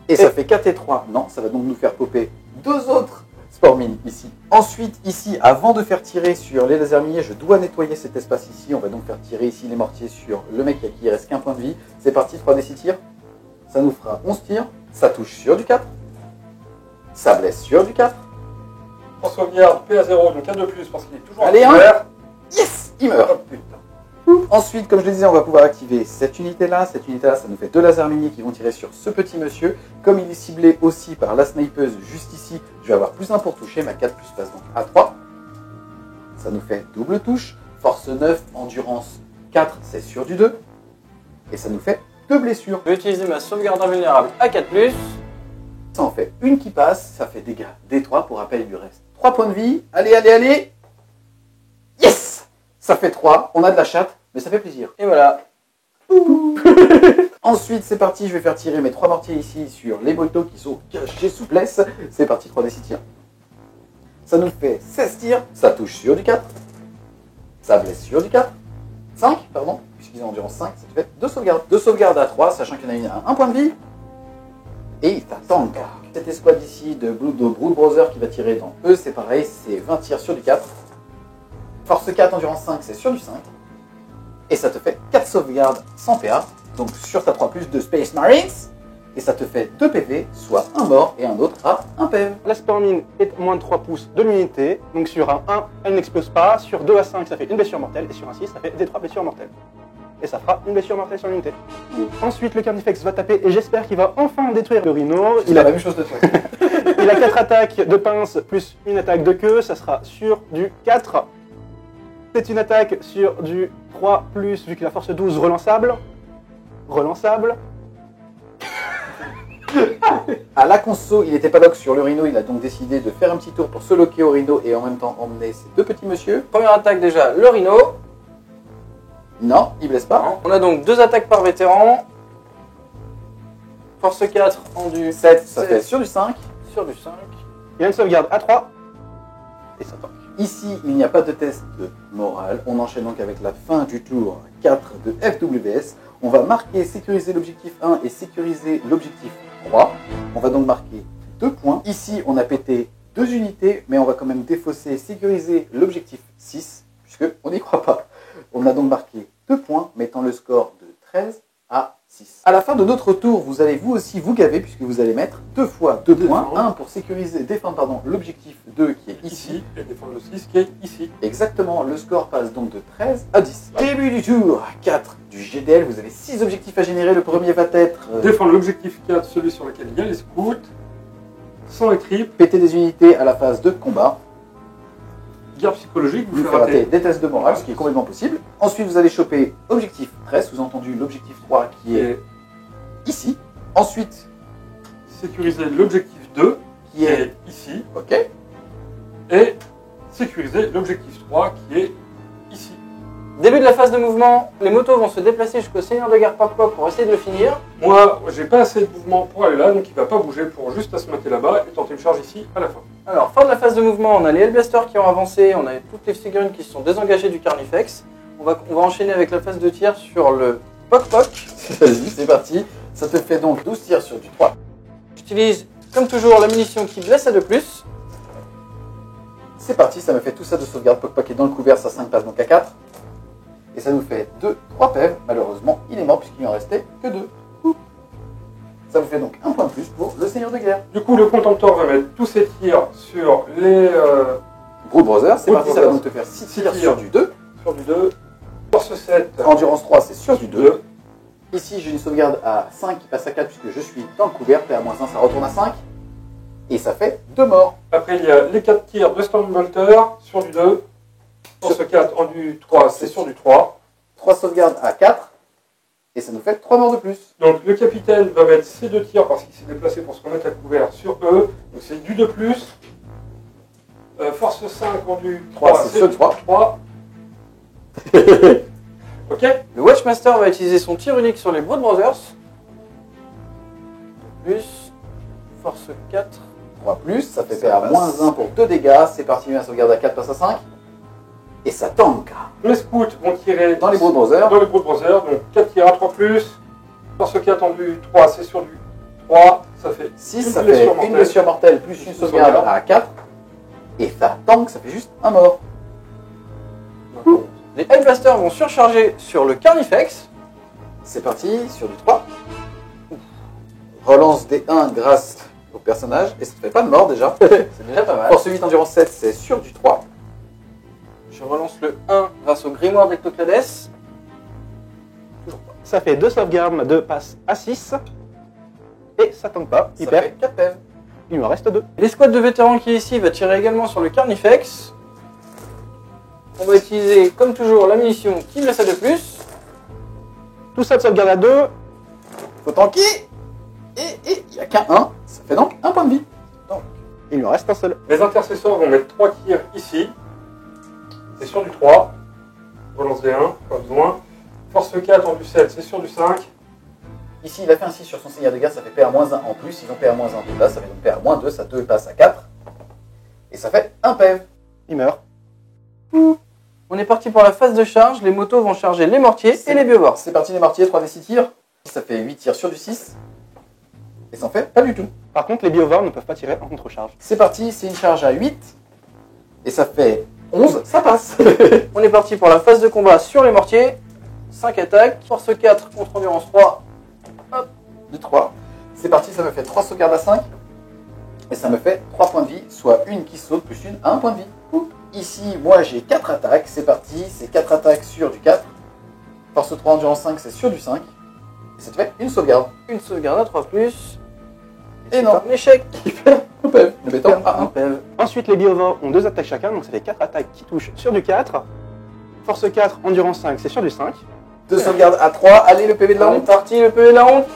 Et ça fait 4 et 3. Non, ça va donc nous faire popper 2 autres spore mines ici. Ensuite, ici, avant de faire tirer sur les lasers miniers, je dois nettoyer cet espace ici. On va donc faire tirer ici les mortiers sur le mec qui reste qu'un point de vie. C'est parti, 3d6 tirs. Ça nous fera 11 tirs. Ça touche sur du 4. Ça blesse sur du 4. On sauvegarde PA0, donc 1 de plus parce qu'il est toujours Allez, en vert. Yes, il meurt. Oh, putain. Ensuite, comme je le disais, on va pouvoir activer cette unité-là. Cette unité-là, ça nous fait 2 lasers miniers qui vont tirer sur ce petit monsieur. Comme il est ciblé aussi par la snipeuse juste ici, je vais avoir plus 1 pour toucher. Ma 4 plus passe donc à 3. Ça nous fait double touche. Force 9, endurance 4, c'est sur du 2. Et ça nous fait 2 blessures. Je vais utiliser ma sauvegarde invulnérable à 4+. Ça en fait une qui passe, ça fait dégâts D3. Pour rappel, il lui reste 3 points de vie. Allez, allez, allez. Yes. Ça fait 3. On a de la chatte, mais ça fait plaisir. Et voilà. Ensuite, c'est parti. Je vais faire tirer mes 3 mortiers ici sur les boltos qui sont cachés souplesse. C'est parti, 3d6 tirs. Ça nous fait 16 tirs. Ça touche sur du 4. Ça blesse sur du 4. 5, pardon. Puisqu'ils ont endurance 5, ça fait 2 sauvegardes. 2 sauvegardes à 3, sachant qu'il y en a une à 1 point de vie. Et ça tank. Cette escouade ici de Brood Brother qui va tirer dans eux, c'est pareil, c'est 20 tirs sur du 4. Force 4, endurance 5, c'est sur du 5. Et ça te fait 4 sauvegardes sans PA, donc sur ta 3+, de Space Marines. Et ça te fait 2 PV, soit un mort et un autre à 1 PV. La spore mine est moins de 3 pouces de l'unité. Donc sur un 1, elle n'explose pas. Sur 2 à 5, ça fait une blessure mortelle. Et sur un 6, ça fait des 3 blessures mortelles. Et ça fera une blessure mortelle sur l'unité. Ensuite, le Carnifex va taper et j'espère qu'il va enfin détruire le rhino. Il a la même chose de toi. Il a 4 attaques de pince plus une attaque de queue. Ça sera sur du 4. C'est une attaque sur du 3+, vu qu'il a force 12 relançable. Relançable. À la conso, il était pas lock sur le rhino, il a donc décidé de faire un petit tour pour se loquer au rhino et en même temps emmener ces 2 petits monsieur. Première attaque déjà, le rhino. Non, il blesse pas. On a donc 2 attaques par vétéran. Force 4 en du 7, ça fait sur du 5. sur du 5. Il a une sauvegarde à 3. Et ça tank. Ici, il n'y a pas de test de morale. On enchaîne donc avec la fin du tour 4 de FWS. On va marquer sécuriser l'objectif 1 et sécuriser l'objectif 3. On va donc marquer 2 points. Ici, on a pété 2 unités, mais on va quand même défausser sécuriser l'objectif 6, puisqu'on n'y croit pas. On a donc marqué 2 points, mettant le score de 13 à 6. À la fin de notre tour, vous allez vous aussi vous gaver, puisque vous allez mettre 2 fois 2 points. Un pour sécuriser, défendre l'objectif 2 qui est ici. Et défendre le 6 qui est ici. Exactement, le score passe donc de 13 à 10. Début du tour 4 du GDL, vous avez 6 objectifs à générer. Le premier va être Défendre l'objectif 4, celui sur lequel il y a les scouts. Sans les tripes. péter des unités à la phase de combat. Guerre psychologique, vous Vous faites faites rater rater. des tests de morale, ce qui est complètement possible. Ensuite, vous allez choper objectif 13, sous-entendu l'objectif 3 qui est Et ici. Ensuite, sécuriser l'objectif 2 qui est ici. ok. Et sécuriser l'objectif 3 qui est ici. Début de la phase de mouvement, les motos vont se déplacer jusqu'au seigneur de guerre Poc Poc pour essayer de le finir. Moi, j'ai pas assez de mouvement pour aller là, donc il va pas bouger pour juste se mettre là-bas et tenter une charge ici à la fin. Alors, fin de la phase de mouvement, on a les Hellblasters qui ont avancé, on a toutes les figurines qui se sont désengagées du Carnifex. On va enchaîner avec la phase de tir sur le Poc Poc. Vas-y, c'est parti. Ça te fait donc 12 tirs sur du 3. J'utilise, comme toujours, la munition qui blesse à 2+. C'est parti, ça me fait tout ça de sauvegarde. Pok-Pok est dans le couvert, ça 5 passe donc à 4. Et ça nous fait 3 PEV. Malheureusement, il est mort puisqu'il en restait que 2. Ça vous fait donc un point de plus pour le seigneur de guerre. Du coup, le contemptor va mettre tous ses tirs sur les... Brood Brothers, c'est Brood parti, ça va Brothers. donc te faire 6 tirs sur du 2. Sur du 2. Force 7. Endurance 3, c'est sur du 2. Ici, j'ai une sauvegarde à 5 qui passe à 4 puisque je suis dans le couvert. PA-1, ça retourne à 5. Et ça fait 2 morts. Après, il y a les 4 tirs de Stormbolter sur du 2. Force 4 en du 3, c'est sur du 3. 3 sauvegardes à 4. Et ça nous fait 3 morts de plus. Donc le capitaine va mettre ses 2 tirs parce qu'il s'est déplacé pour se remettre à couvert sur eux. Donc c'est du 2 plus. Force 5 en du 3, c'est sur du 3. 3. Ok. Le Watchmaster va utiliser son tir unique sur les Brood Brothers. Plus force 4. 3 plus, ça fait PA-1 pour 2 dégâts. C'est parti, la sauvegarde à 4 passe à 5. Et ça tank. Les scouts vont tirer Dans les Brood Brothers. Dans les Brood Brothers, donc 4 tirs à 3 plus. Force 4 en du 3, c'est sur du 3. Ça fait 6, ça fait une blessure mortelle plus une sauvegarde à 4. Et ça tank, ça fait juste un mort. Les Headblasters vont surcharger sur le Carnifex. C'est parti, sur du 3. Relance des 1 grâce au personnage. Et ça ne fait pas de mort déjà. C'est déjà pas mal. Force 8, endurance 7, c'est sur du 3. Je relance le 1 grâce au Grimoire d'Ectoclades. Ça fait 2 sauvegardes de passe à 6. Et ça tombe pas. Il Ça perd. fait 4 PEV. Il me reste 2. L'escouade de vétérans qui est ici va tirer également sur le Carnifex. On va utiliser comme toujours la munition qui blesse à 2 plus. Tout ça de sauvegarde à 2. Faut tanker. Et il n'y a qu'un 1. Ça fait donc un point de vie. Il me reste un seul. Les intercesseurs vont mettre 3 tirs ici. C'est sur du 3. Relance des 1, pas besoin. Force 4 en du 7, c'est sur du 5. Ici, il a fait un 6 sur son seigneur de guerre, ça fait PA-1 en plus. Ils ont PA-1 de là, ça fait donc PA-2, ça 2 passe à 4. Et ça fait un PEV. Il meurt. On est parti pour la phase de charge. Les motos vont charger les mortiers et les biovores. C'est parti les mortiers, 3d6 tirs. Ça fait 8 tirs sur du 6. Et ça en fait pas du tout. Par contre, les biovores ne peuvent pas tirer en contre-charge. C'est parti, c'est une charge à 8. Et ça fait 11, ça passe. On est parti pour la phase de combat sur les mortiers. 5 attaques. Force 4 contre endurance 3. Hop, du 3. C'est parti, ça me fait 3 sauvegardes à 5. Et ça me fait 3 points de vie, soit une qui saute plus une à 1 point de vie. Ici, moi j'ai 4 attaques. C'est parti, c'est 4 attaques sur du 4. Force 3, endurance 5, c'est sur du 5. Et ça te fait une sauvegarde. Une sauvegarde à 3 plus. Et non. Un échec. Un PEV, le béton à 1. PEV. Ensuite, les biovores ont 2 attaques chacun, donc ça fait 4 attaques qui touchent sur du 4. Force 4, endurance 5, c'est sur du 5. 2 sauvegardes à 3. Allez, le PV de la On est honte. parti, le PV de la honte.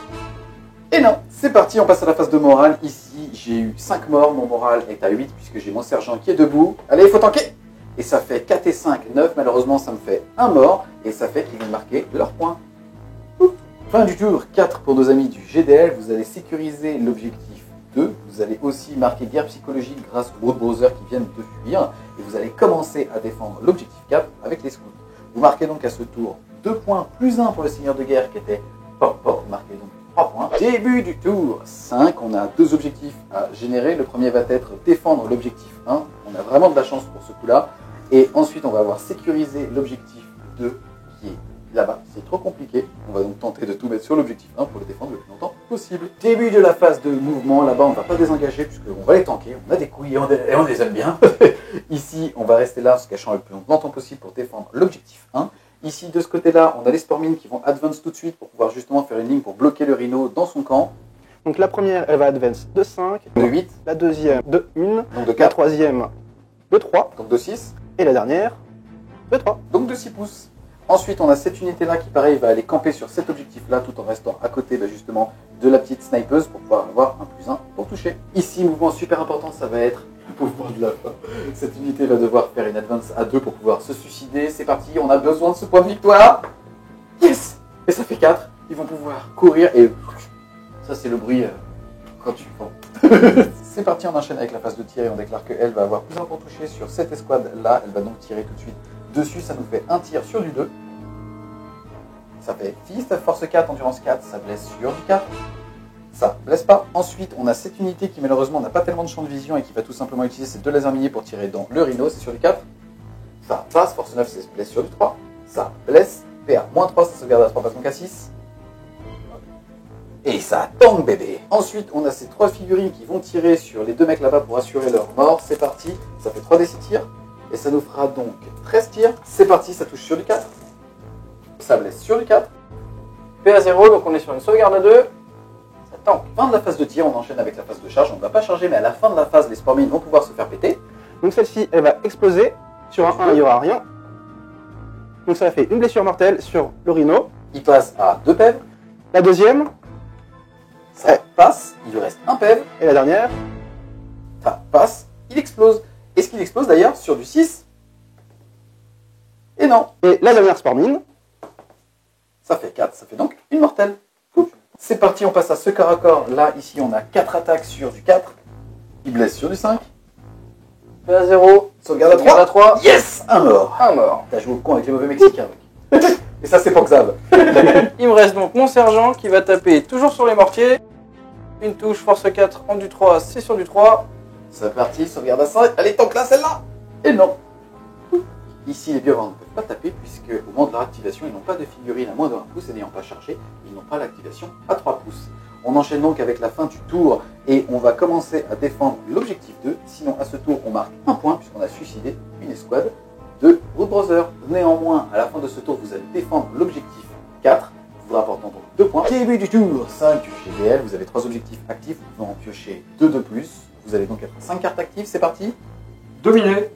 Et non, c'est parti, on passe à la phase de morale. Ici, j'ai eu 5 morts, mon moral est à 8 puisque j'ai mon sergent qui est debout. Allez, il faut tanker. Et ça fait 4 et 5, 9. Malheureusement, ça me fait un mort. Et ça fait qu'ils vont marquer leur point. Fin du tour, 4 pour nos amis du GDL. Vous allez sécuriser l'objectif 2. Vous allez aussi marquer guerre psychologique grâce aux Brood Brothers qui viennent de fuir. Et vous allez commencer à défendre l'objectif 4 avec les scouts. Vous marquez donc à ce tour 2 points plus 1 pour le seigneur de guerre qui était Pok. Vous marquez donc 3 points. Début du tour 5, on a 2 objectifs à générer. Le premier va être défendre l'objectif 1. On a vraiment de la chance pour ce coup-là. Et ensuite, on va avoir sécurisé l'objectif 2 qui est là-bas. C'est trop compliqué. On va donc tenter de tout mettre sur l'objectif 1 pour le défendre le plus longtemps possible. Début de la phase de mouvement. Là-bas, on ne va pas désengager puisqu'on va les tanker. On a des couilles et on les aime bien. Ici, on va rester là en se cachant le plus longtemps possible pour défendre l'objectif 1. Ici, de ce côté-là, on a les Spormines qui vont advance tout de suite pour pouvoir justement faire une ligne pour bloquer le Rhino dans son camp. Donc la première, elle va advance de 5. De 8, La deuxième, de 1. donc de La 4, troisième, de 3. donc de 6, Et la dernière, de 3. donc de 6 pouces. Ensuite, on a cette unité-là qui, pareil, va aller camper sur cet objectif-là tout en restant à côté justement de la petite snipeuse pour pouvoir avoir un plus 1 pour toucher. Ici, mouvement super important, ça va être le mouvement de la fin. Cette unité va devoir faire une advance à 2 pour pouvoir se suicider. C'est parti, on a besoin de ce point de victoire. Yes. Et ça fait 4. Ils vont pouvoir courir et ça, c'est le bruit quand tu... Bon. C'est parti, on enchaîne avec la phase de tir et on déclare qu'elle va avoir plus 1 pour toucher sur cette escouade-là. Elle va donc tirer tout de suite dessus. Ça nous fait un tir sur du 2. Ça fait fist, force 4, endurance 4, ça blesse sur du 4. Ça blesse pas. Ensuite, on a cette unité qui malheureusement n'a pas tellement de champ de vision et qui va tout simplement utiliser ses 2 lasers miniers pour tirer dans le Rhino, c'est sur du 4. Ça passe, force 9, c'est blesse sur du 3. Ça blesse, PA -3, ça sauvegarde à 3 passe donc à 6. Et ça tank bébé. Ensuite, on a ces 3 figurines qui vont tirer sur les 2 mecs là-bas pour assurer leur mort. C'est parti, ça fait 3d6 tirs. Et ça nous fera donc 13 tirs. C'est parti, ça touche sur du 4. Ça blesse sur du 4. PA 0, donc on est sur une sauvegarde à 2. Ça tank. Fin de la phase de tir, on enchaîne avec la phase de charge. On ne va pas charger, mais à la fin de la phase, les spores mines vont pouvoir se faire péter. Donc celle-ci, elle va exploser. Sur un 1, il n'y aura rien. Donc ça fait une blessure mortelle sur le Rhino. Il passe à 2 PEV. La deuxième, Ça passe, il lui reste un PEV. et la dernière. Ça passe, il explose. Est-ce qu'il explose d'ailleurs sur du 6? Et non, Et la dernière spore mine. ça fait 4, ça fait donc une mortelle. Coupe. C'est parti, on passe à ce corps à corps. Là, ici, on a 4 attaques sur du 4. Il blesse sur du 5. PA 0, Sauvegarde à 3. sauvegarde à 3. Yes, un mort. Un mort. T'as joué au con avec les mauvais Mexicains, mec. Et ça, c'est pour Xav. Il me reste donc mon sergent qui va taper toujours sur les mortiers. Une touche, force 4 en du 3, c'est sur du 3. C'est parti, sauvegarde à 5. Allez, tank là, celle-là. Et non. Ici, les biovents ne peuvent pas taper puisque au moment de leur activation, ils n'ont pas de figurine à moins de 1 pouce et n'ayant pas chargé, ils n'ont pas l'activation à 3 pouces. On enchaîne donc avec la fin du tour et on va commencer à défendre l'objectif 2. Sinon, à ce tour, on marque un point puisqu'on a suicidé une escouade de Root Brother. Néanmoins, à la fin de ce tour, vous allez défendre l'objectif 4. Vous rapportant donc 2 points. Début du tour 5 du GDL. Vous avez 3 objectifs actifs. Vous pouvez en piocher 2 de plus. Vous allez donc être 5 cartes actives. C'est parti. Dominé.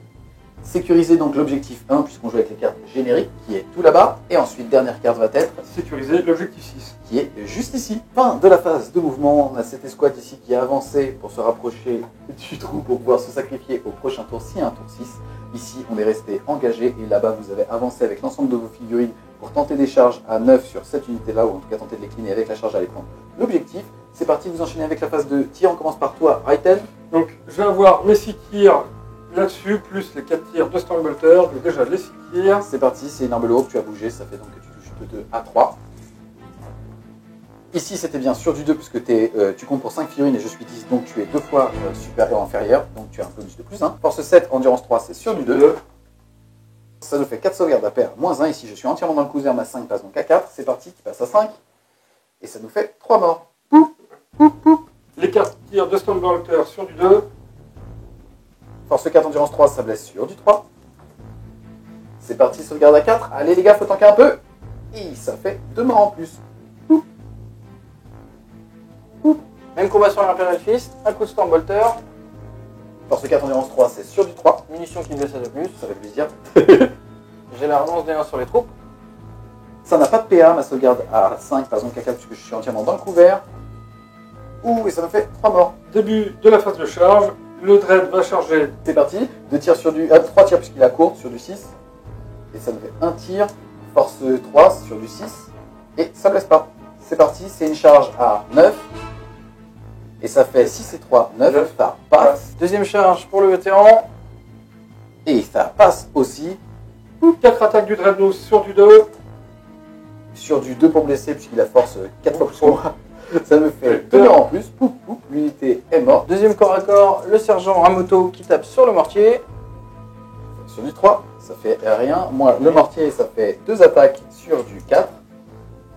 Sécuriser donc l'objectif 1 puisqu'on joue avec les cartes génériques qui est tout là-bas. Et ensuite, dernière carte va être Sécuriser l'objectif 6. qui est juste ici. Fin de la phase de mouvement. On a cette escouade ici qui a avancé pour se rapprocher du trou pour pouvoir se sacrifier au prochain tour s'il y a un tour 6. Ici, on est resté engagé et là-bas, vous avez avancé avec l'ensemble de vos figurines pour tenter des charges à 9 sur cette unité-là, ou en tout cas tenter de les cleaner avec la charge à aller prendre l'objectif. C'est parti, vous enchaînez avec la phase de tir. On commence par toi, Raiten. Donc je vais avoir mes 6 tirs là-dessus, plus les 4 tirs de Stormbolter. Donc déjà les 6 tirs. C'est parti, c'est une arme lourde, tu as bougé, ça fait donc que tu touches de 2 à 3. Ici, c'était bien sur du 2 puisque tu comptes pour 5 figurines et je suis 10, donc tu es 2 fois supérieur inférieur, donc tu as un bonus de plus 1. Force 7, endurance 3, c'est sur du 2. Ça nous fait 4 sauvegardes à pair, moins 1. Ici, je suis entièrement dans le cousin, ma 5 passe donc à 4. C'est parti, qui passe à 5. Et ça nous fait 3 morts. Les 4 tirs de Stormbolter sur du 2. Force 4, endurance 3, ça blesse sur du 3. C'est parti, sauvegarde à 4. Allez les gars, faut tanker un peu. Et ça fait 2 morts en plus. Même combat sur l'Imperial Fist, un coup de Stormbolter, Force 4, endurance 3, c'est sur du 3. munitions qui blessent à 2+. Ça fait plaisir. J'ai la relance des 1 sur les troupes. Ça n'a pas de PA, ma sauvegarde à 5, par exemple, à 4, puisque je suis entièrement dans le couvert. Ouh, et ça me fait 3 morts. Début de la phase de charge. Le Dread va charger. C'est parti. 2 tirs sur du... 3 tirs puisqu'il a court sur du 6. Et ça me fait 1 tir. Force 3 sur du 6. Et ça blesse pas. C'est parti, c'est une charge à 9. Et ça fait 6 et 3, 9. Ça passe. Deuxième charge pour le vétéran. Et ça passe aussi 4 attaques du Dreadnought sur du 2. sur du 2 pour blesser puisqu'il a force 4 fois plus que moi. Ça me fait 2 morts en plus. Pouf, pouf, l'unité est morte. Deuxième corps à corps, le sergent à moto qui tape sur le mortier. Sur du 3, ça fait rien. Moi, le mortier, ça fait 2 attaques sur du 4.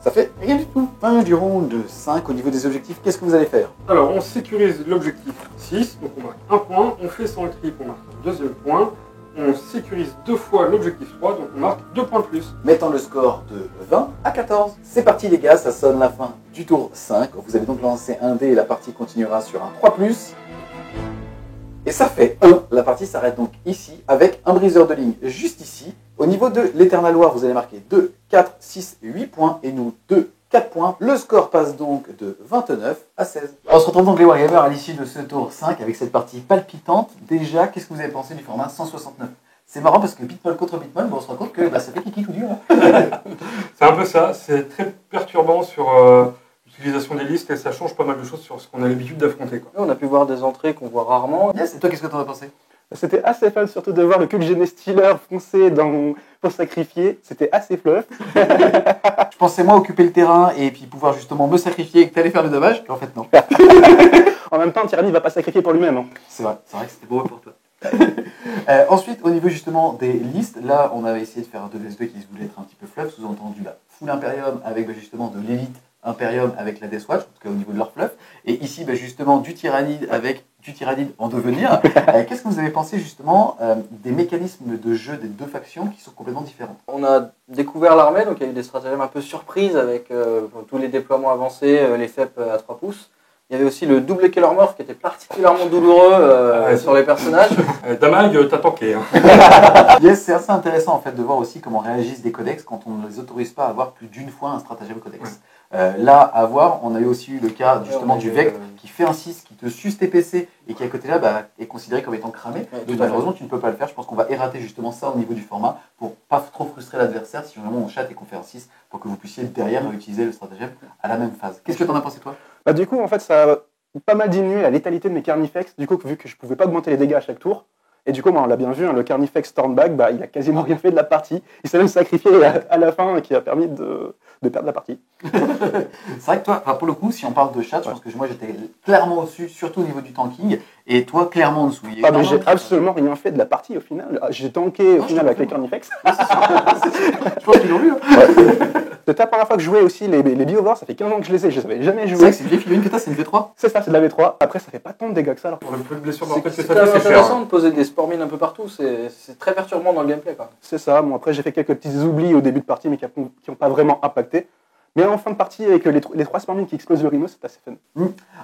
Ça fait rien du tout. Fin du round 5 au niveau des objectifs. Qu'est-ce que vous allez faire? Alors on sécurise l'objectif 6. Donc on marque un point. On fait sans le trip, on marque un deuxième point. On sécurise 2 fois l'objectif 3. Donc on marque 2 points de plus. Mettant le score de 20 à 14. C'est parti les gars, ça sonne la fin du tour 5. Vous allez donc lancer un dé et la partie continuera sur un 3+. Et ça fait 1. La partie s'arrête donc ici avec un briseur de ligne juste ici. Au niveau de l'Eternal War, vous allez marquer 2, 4, 6, 8 points et nous 2, 4 points. Le score passe donc de 29 à 16. On se retrouve donc les Wargamers à l'issue de ce tour 5 avec cette partie palpitante. Déjà, qu'est-ce que vous avez pensé du format 169? C'est marrant parce que Bitmol contre Bitmol, on se rend compte que ça fait kiki tout dur. C'est un peu ça. C'est très perturbant sur l'utilisation des listes et ça change pas mal de choses sur ce qu'on a l'habitude d'affronter. Nous, on a pu voir des entrées qu'on voit rarement. Yes, et toi, qu'est-ce que t'en as pensé? C'était assez fun, surtout de voir le cul Gene Stealer foncer pour sacrifier. C'était assez fluff. Je pensais moi occuper le terrain et puis pouvoir justement me sacrifier et que t'allais faire le dommage. Et en fait, non. En même temps, Tyranny ne va pas sacrifier pour lui-même. Hein. C'est vrai que c'était beau pour toi. Ensuite, au niveau justement des listes, là, on avait essayé de faire un 2vs2 qui se voulait être un petit peu fluff, sous-entendu full Imperium avec justement de l'élite Imperium avec la Death Watch, en tout cas au niveau de leur fluff. Et ici, justement, du Tyrannide avec du Tyrannide en devenir. Qu'est-ce que vous avez pensé justement des mécanismes de jeu des deux factions qui sont complètement différents? On a découvert l'armée, donc il y a eu des stratagèmes un peu surprises avec tous les déploiements avancés, les FEP à 3 pouces. Il y avait aussi le double Kellermorph qui était particulièrement douloureux sur les personnages. Damag, t'as tanké. Hein. Yes, c'est assez intéressant en fait de voir aussi comment réagissent des codex quand on ne les autorise pas à avoir plus d'une fois un stratagème codex. Là, à voir, on a eu aussi eu le cas justement du Vect qui fait un 6, qui te suce tes PC et qui à côté là est considéré comme étant cramé. Donc malheureusement, tu ne peux pas le faire. Je pense qu'on va errater justement ça au niveau du format pour pas trop frustrer l'adversaire si vraiment on chatte et qu'on fait un 6 pour que vous puissiez derrière utiliser le stratagème à la même phase. Qu'est-ce que t'en as pensé toi? Du coup, en fait, ça a pas mal diminué la létalité de mes Carnifex, du coup, vu que je pouvais pas augmenter les dégâts à chaque tour. Et du coup, on l'a bien vu, le Carnifex Stormback, il a quasiment rien fait de la partie. Il s'est même sacrifié à la fin, qui a permis de perdre la partie. C'est vrai que toi, pour le coup, si on parle de chat, je pense que moi j'étais clairement au-dessus, surtout au niveau du tanking, et toi clairement en dessous. Mais j'ai absolument rien fait de la partie au final. J'ai tanké au final avec les Carnifex. Je pense qu'ils l'ont vu. C'était la première fois que je jouais aussi les Biovores, ça fait 15 ans que je les ai, je les avais jamais joués. C'est vrai que c'est une vieille figurine que t'as, c'est une V3? C'est ça, c'est de la V3. Après, ça fait pas tant de dégâts que ça. Alors. Pour le peu de blessures C'est mortelles que quand ça même fait, c'est cher. intéressant de poser des spore mines un peu partout, c'est très perturbant dans le gameplay. C'est ça, bon après j'ai fait quelques petits oublis au début de partie mais qui n'ont pas vraiment impacté. Mais en fin de partie, avec les 3 spore mines qui explosent le Rhino, c'est assez fun.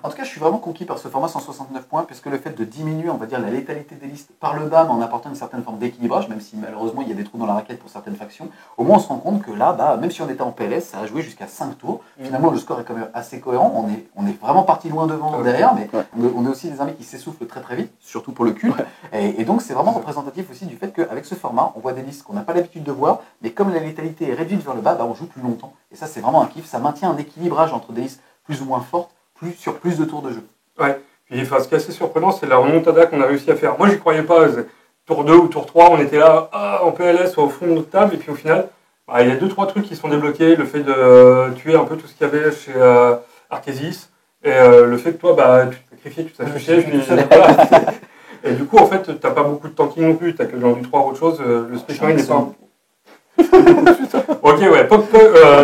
En tout cas, je suis vraiment conquis par ce format 169 points, puisque le fait de diminuer, on va dire, la létalité des listes par le bas, mais en apportant une certaine forme d'équilibrage, même si malheureusement il y a des trous dans la raquette pour certaines factions, au moins on se rend compte que là, même si on était en PLS, ça a joué jusqu'à 5 tours. Finalement, le score est quand même assez cohérent. On est vraiment parti loin devant derrière, mais on est aussi des armées qui s'essoufflent très très vite, surtout pour le culte. Et donc c'est vraiment représentatif aussi du fait qu'avec ce format, on voit des listes qu'on n'a pas l'habitude de voir, mais comme la létalité est réduite vers le bas, on joue plus longtemps. Et ça, c'est vraiment un kiff. Ça maintient un équilibrage entre des listes plus ou moins fortes, sur plus de tours de jeu. Ouais. Puis ce qui est assez surprenant, c'est la remontada qu'on a réussi à faire. Moi, j'y croyais pas. Tour 2 ou tour 3, on était là en PLS au fond de notre table, et puis au final, il y a 2-3 trucs qui sont débloqués. Le fait de tuer un peu tout ce qu'il y avait chez Arkesis, et le fait que toi, tu te sacrifiais, tu t'affichais, et du coup, en fait, t'as pas beaucoup de tanking non plus, t'as que genre du 3 ou autre chose. Le Space Marine n'est pas. Ok, ouais,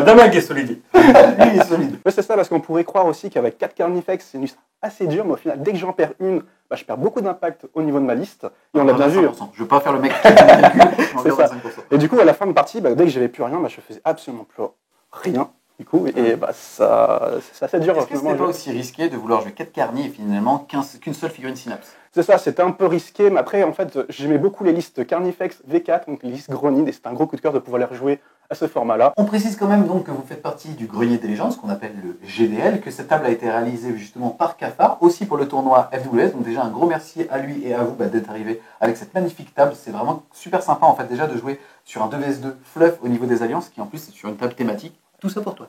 Damag est solide. Lui est solide. Ouais, c'est ça, parce qu'on pourrait croire aussi qu'avec 4 Carnifex, c'est une liste assez dure, mais au final, dès que j'en perds une, je perds beaucoup d'impact au niveau de ma liste. Et on l'a bien vu. Je veux pas faire le mec qui calcule, c'est ça. Et du coup, à la fin de partie, dès que j'avais plus rien, je faisais absolument plus rien. Du coup, et c'est assez dur. Est-ce que c'était pas aussi risqué de vouloir jouer 4 carnis et finalement qu'une seule figurine Synapse? C'est ça, c'était un peu risqué, mais après, en fait, j'aimais beaucoup les listes Carnifex V4, donc les listes Grenade, et c'était un gros coup de cœur de pouvoir les rejouer à ce format-là. On précise quand même donc que vous faites partie du Grenier des légendes, ce qu'on appelle le GDL, que cette table a été réalisée justement par Cafard, aussi pour le tournoi FWS, donc déjà un gros merci à lui et à vous d'être arrivé avec cette magnifique table. C'est vraiment super sympa en fait déjà de jouer sur un 2vs2 fluff au niveau des alliances, qui en plus est sur une table thématique. Tout ça pour toi.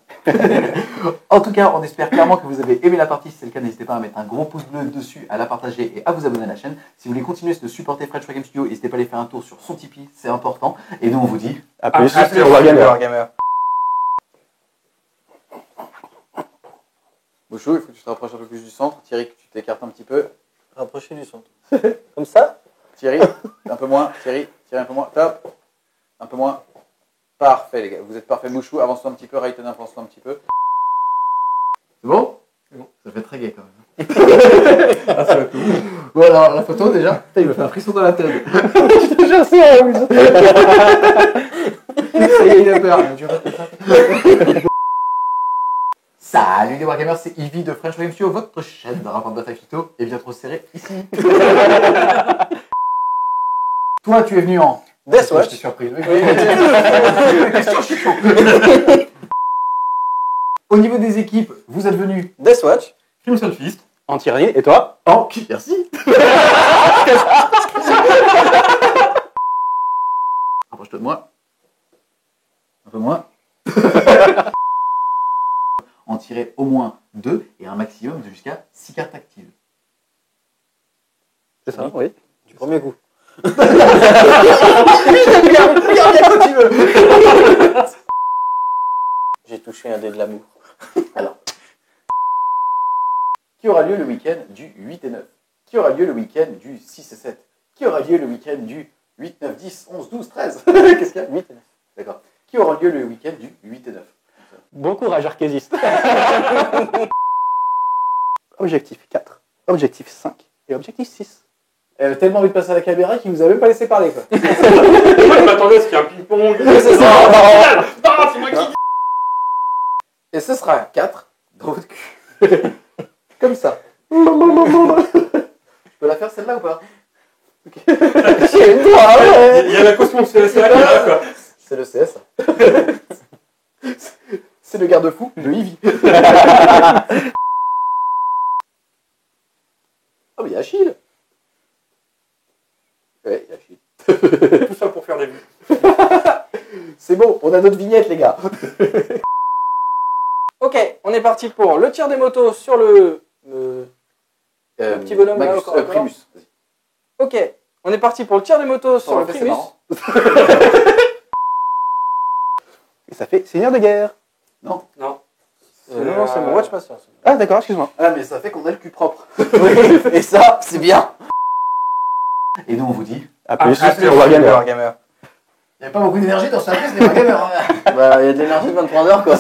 En tout cas, on espère clairement que vous avez aimé la partie. Si c'est le cas, n'hésitez pas à mettre un gros pouce bleu dessus, à la partager et à vous abonner à la chaîne. Si vous voulez continuer de supporter French Game Studio, n'hésitez pas à aller faire un tour sur son Tipeee, c'est important. Et nous, on vous dit à plus. Au Wargamer. Bouchou, il faut que tu te rapproches un peu plus du centre. Thierry, que tu t'écartes un petit peu. Rapprochez du centre. Comme ça? Thierry, un peu moins. Thierry, un peu moins. Top. Un peu moins. Parfait, les gars. Vous êtes parfait. Bouchou, avance-toi un petit peu. Raiden, avance-toi un petit peu. C'est bon? C'est bon. Ça fait très gai quand même. Ah, ça va tout. Bon, alors, la photo déjà. Putain, il me fait un frisson dans la tête. Je te jure, c'est horrible. Ça y est, il a peur. Salut les Wargamers, c'est Ivy de French Game Studio, votre chaîne de rapport de bataille phyto est bien trop serré ici. Toi, tu es venu en Death Watch. Je t'ai surpris. Au niveau des équipes, vous êtes venus Death Watch. Crimson Fist. En Thierry, et toi? en merci. Rapproche-toi de moi. Un peu moins. En tirer au moins 2 et un maximum de jusqu'à 6 cartes actives. C'est ça, oui. Du premier coup. Regarde bien quand tu veux. J'ai touché un dé de l'amour. Alors, qui aura lieu le week-end du 8 et 9? Qui aura lieu le week-end du 6 et 7? Qui aura lieu le week-end du 8, 9, 10, 11, 12, 13? Qu'est-ce qu'il y a? 8 et 9. D'accord. Qui aura lieu le week-end du 8 et 9? Bon courage, archésiste. Objectif 4, objectif 5 et objectif 6. Elle a tellement envie de passer à la caméra qu'il vous a même pas laissé parler, quoi. Je m'attendais à ce qu'il y ait un ping-pong. C'est ça. Ah, c'est moi qui dis. Et ce sera 4 dans votre cul. Comme ça. Je peux la faire celle-là ou pas? J'ai le droit, ouais. Il y a la caution CSA qui est là, quoi. C'est le CS. C'est le garde-fou de Ivy. Oh, mais il y a Achille. Ouais, il y a Achille. Tout ça pour faire des vues. C'est bon, on a notre vignette, les gars. Ok, on est parti pour le tir des motos sur le petit bonhomme là, Magus, au corps à corps. Primus. Vas-y. Ok, on est parti pour le tir des motos sur On le l'a fait, Primus. c'est marrant. Et ça fait Seigneur de guerre. Non, c'est mon Watchmaster. Ah d'accord, excuse-moi. Ah, mais ça fait qu'on a le cul propre. Et ça, c'est bien. Et nous, on vous dit... A plus, À plus, on va gagner. Gamer. Il n'y a pas beaucoup d'énergie dans ce service, les gamers. Bah, il y a de l'énergie de 23 heures, quoi.